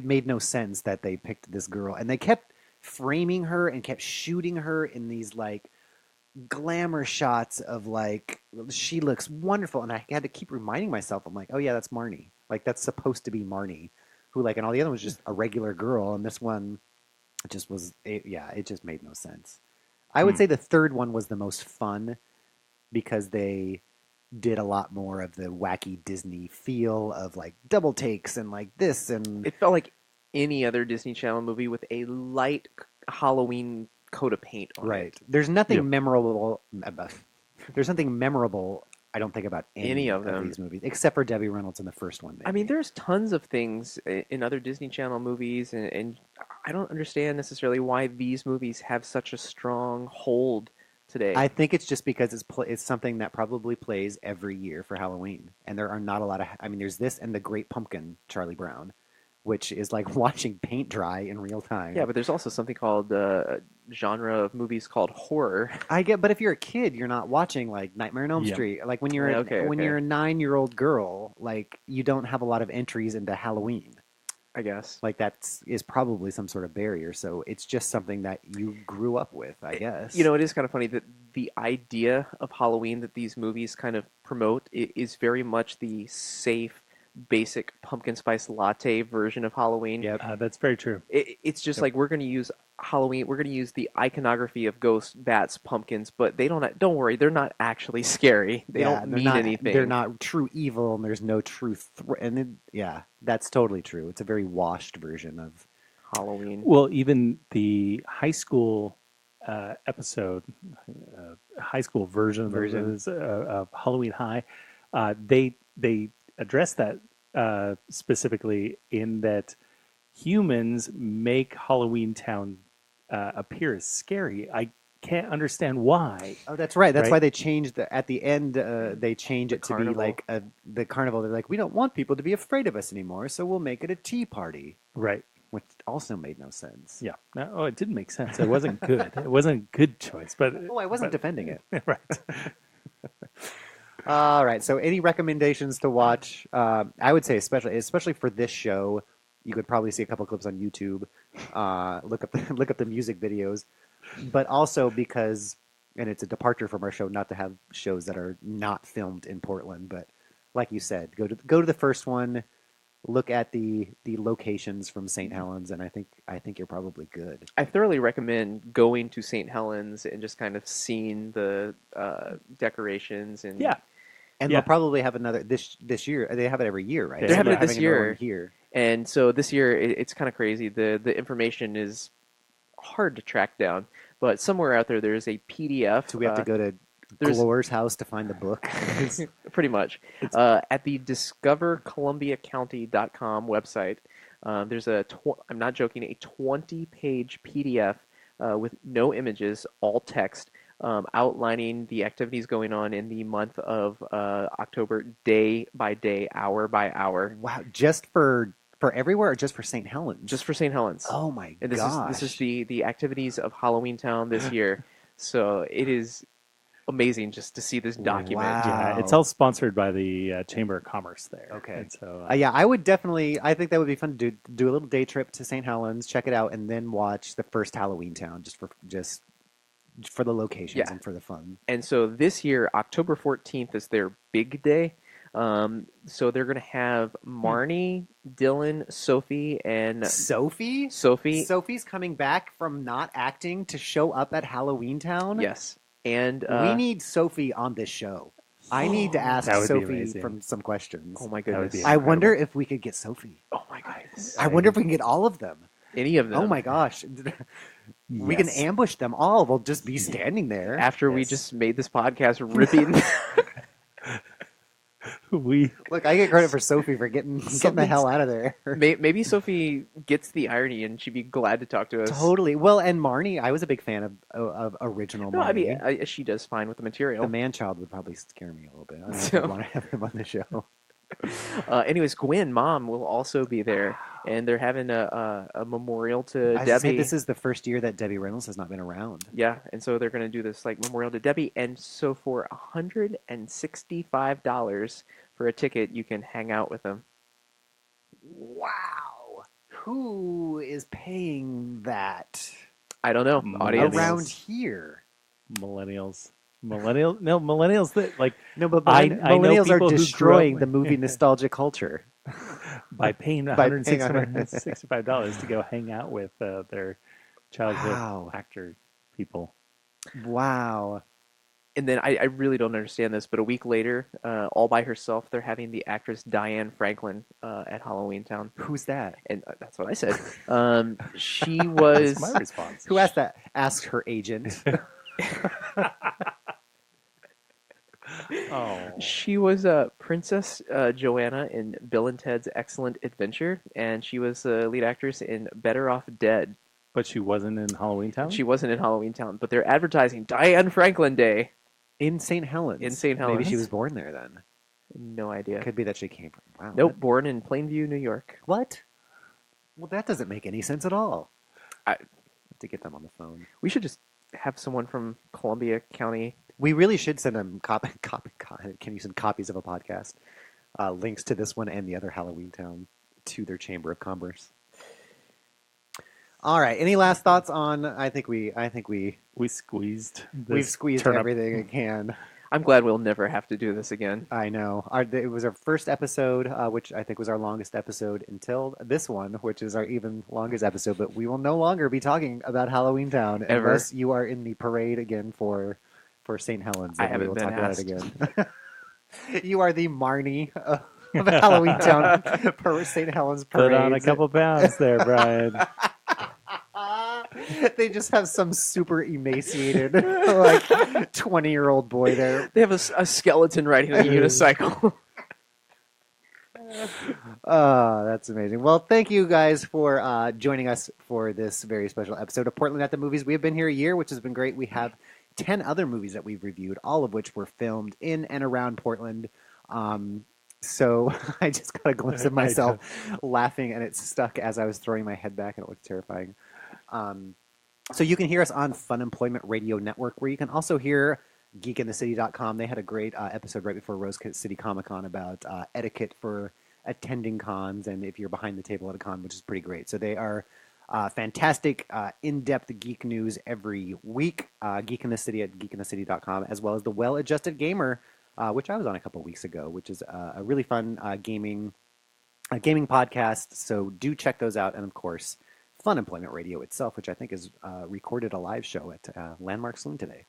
made no sense that they picked this girl and they kept framing her and kept shooting her in these like glamour shots of like, she looks wonderful. And I had to keep reminding myself, I'm like, oh yeah, that's Marnie. Like that's supposed to be Marnie, who like, and all the other ones just a regular girl. And this one just was, it just made no sense. I would say the third one was the most fun because they did a lot more of the wacky Disney feel of like double takes and like this, and it felt like any other Disney Channel movie with a light Halloween coat of paint on it. There's nothing memorable. There's nothing memorable, I don't think, about any of these movies, except for Debbie Reynolds in the first one. Maybe. I mean, there's tons of things in other Disney Channel movies, and I don't understand necessarily why these movies have such a strong hold today. I think it's just because it's something that probably plays every year for Halloween, and there are not a lot of. I mean, there's this and The Great Pumpkin, Charlie Brown, which is like watching paint dry in real time. Yeah, but there's also something called a genre of movies called horror. I get, but if you're a kid, you're not watching like Nightmare on Elm Street. Like when you're you're a 9-year-old girl, like you don't have a lot of entries into Halloween. I guess like is probably some sort of barrier. So it's just something that you grew up with, I guess. You know, it is kind of funny that the idea of Halloween that these movies kind of promote is very much the safe, basic pumpkin spice latte version of Halloween. Yeah, that's very true. It's just like we're going to use Halloween. We're going to use the iconography of ghosts, bats, pumpkins, but they don't worry, they're not actually scary. They don't mean anything. They're not true evil, and there's no true that's totally true. It's a very washed version of Halloween. Well, even the high school episode, high school version of Halloween High, they address that specifically in that humans make Halloweentown appear as scary. I can't understand why. Oh, that's right. That's why they changed at the end. They change it to carnival. Be like the carnival. They're like, we don't want people to be afraid of us anymore, so we'll make it a tea party. Right. Which also made no sense. Yeah. No, it didn't make sense. It wasn't good. It wasn't a good choice. But I wasn't defending it. Right. All right. So, any recommendations to watch? I would say, especially for this show, you could probably see a couple clips on YouTube. Look up the music videos, but also because, and it's a departure from our show not to have shows that are not filmed in Portland. But like you said, go to the first one. Look at the locations from St. Helens, and I think you're probably good. I thoroughly recommend going to St. Helens and just kind of seeing the decorations and And they'll probably have another this year. They have it every year, right? They're having it this year. Here. And so this year, it's kind of crazy. The information is hard to track down, but somewhere out there's a PDF. So we have to go to Glor's house to find the book. Pretty much. At the discovercolumbiacounty.com website, there's I'm not joking, a 20-page PDF with no images, all text, outlining the activities going on in the month of October, day by day, hour by hour. Wow, just for everywhere or just for St. Helens? Just for St. Helens. Oh my gosh. This is the activities of Halloweentown this year. So it is amazing just to see this document. Wow. Yeah, it's all sponsored by the Chamber of Commerce there. Okay. And so Yeah, I would definitely. I think that would be fun to do a little day trip to St. Helens, check it out, and then watch the first Halloweentown just for the locations Yeah. and for the fun. And so this year, October 14th is their big day. So they're going to have Marnie, Dylan, Sophie, and Sophie. Sophie's coming back from not acting to show up at Halloweentown. yes. And We need Sophie on this show. I need to ask That would be Sophie amazing. from some questions. oh my That would goodness. be I wonder if we could get Sophie. Oh my goodness. I wonder if we can get all of them. Any of them. Oh my gosh. We can Yes. ambush them all. We'll just be standing there. After we Yes. just made this podcast ripping. we Look, I get credit for Sophie for getting the hell out of there. Maybe Sophie gets the irony and she'd be glad to talk to us. Totally. Well, and Marnie, I was a big fan of original No, Marnie. I mean, she does fine with the material. The man-child would probably scare me a little bit. I don't know if So- I want to have him on the show. Anyways, Gwen, mom, will also be there, and they're having a memorial to I was gonna say, Debbie. this is the first year that Debbie Reynolds has not been around. Yeah, and so they're going to do this like memorial to Debbie, and so for $165 for a ticket, you can hang out with them. Wow. Who is paying that I don't know, audience. around here? millennials that like No, but I know millennials are people who grew destroying up- the movie nostalgia culture. by paying By paying $165 to go hang out with their childhood Wow. actor people. Wow. And then I really don't understand this, but a week later, all by herself, they're having the actress Diane Franklin at Halloweentown. Who's that? And that's what I said. She was. That's my response. Who asked that? Ask her agent. Oh, She was Princess Joanna in Bill and Ted's Excellent Adventure, and she was the lead actress in Better Off Dead. but she wasn't in Halloweentown. She wasn't in Halloweentown, but they're advertising Diane Franklin Day. In St. Helens. In St. Maybe she Helens. was born there then. No idea. Could be that she came from. Wow. Nope, born in Plainview, New York. What? Well, that doesn't make any sense at all. I- have to get them on the phone. We should just have someone from Columbia County. We really should send them can you send copies of a podcast? Links to this one and the other Halloweentown to their Chamber of Commerce. All right. Any last thoughts on? I think we squeezed. we've squeezed turnip. everything we can. I'm glad we'll never have to do this again. I know. It was our first episode, which I think was our longest episode until this one, which is our even longest episode. But we will no longer be talking about Halloweentown Ever. unless you are in the parade again for St. Helens. I Then we haven't will been talk about asked. it again. You are the Marnie of Halloweentown per St. Helens parade. Put on a couple pounds there, Brian. They just have some super emaciated, like 20-year-old boy there. They have a skeleton riding a unicycle. That's amazing. Well, thank you guys for joining us for this very special episode of Portland at the Movies. We have been here a year, which has been great. We have 10 other movies that we've reviewed, all of which were filmed in and around Portland. So I just got a glimpse of myself laughing, and it stuck as I was throwing my head back, and it looked terrifying. So you can hear us on Fun Employment Radio Network, where you can also hear geekinthecity.com. They had a great episode right before Rose City Comic Con about etiquette for attending cons and if you're behind the table at a con, which is pretty great. So they are fantastic, in-depth geek news every week. Geek in the City at geekinthecity.com, as well as the Well-Adjusted Gamer, which I was on a couple weeks ago, which is a really fun gaming podcast. So do check those out. And of course, Fun Employment Radio itself, which I think is recorded a live show at Landmark Saloon today.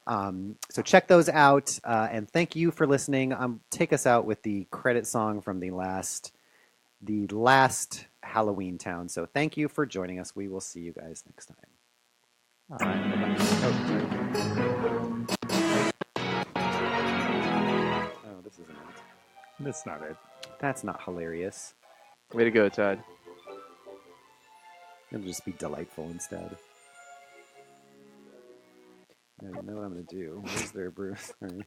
So check those out, and thank you for listening. Take us out with the credit song from the last Halloweentown. So thank you for joining us. We will see you guys next time. All right. Oh, this isn't it. That's not it. That's not hilarious. Way to go, Todd. It'll just be delightful instead. I don't know what I'm going to do. Where's their Bruce? Sorry.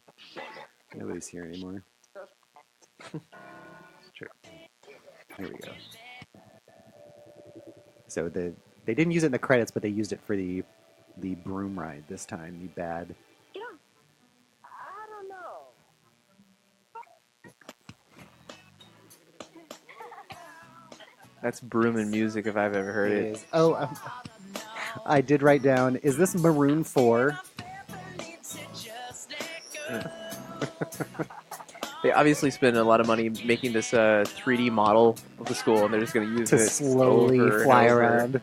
Nobody's here anymore. True. Here we go. So they didn't use it in the credits, but they used it for the broom ride this time. The bad. Get on. That's Broomin' music if I've ever heard It it. is. Oh, I did write down, is this Maroon 4? They obviously spend a lot of money making this 3D model of the school, and they're just going to use To it slowly over and fly over. around.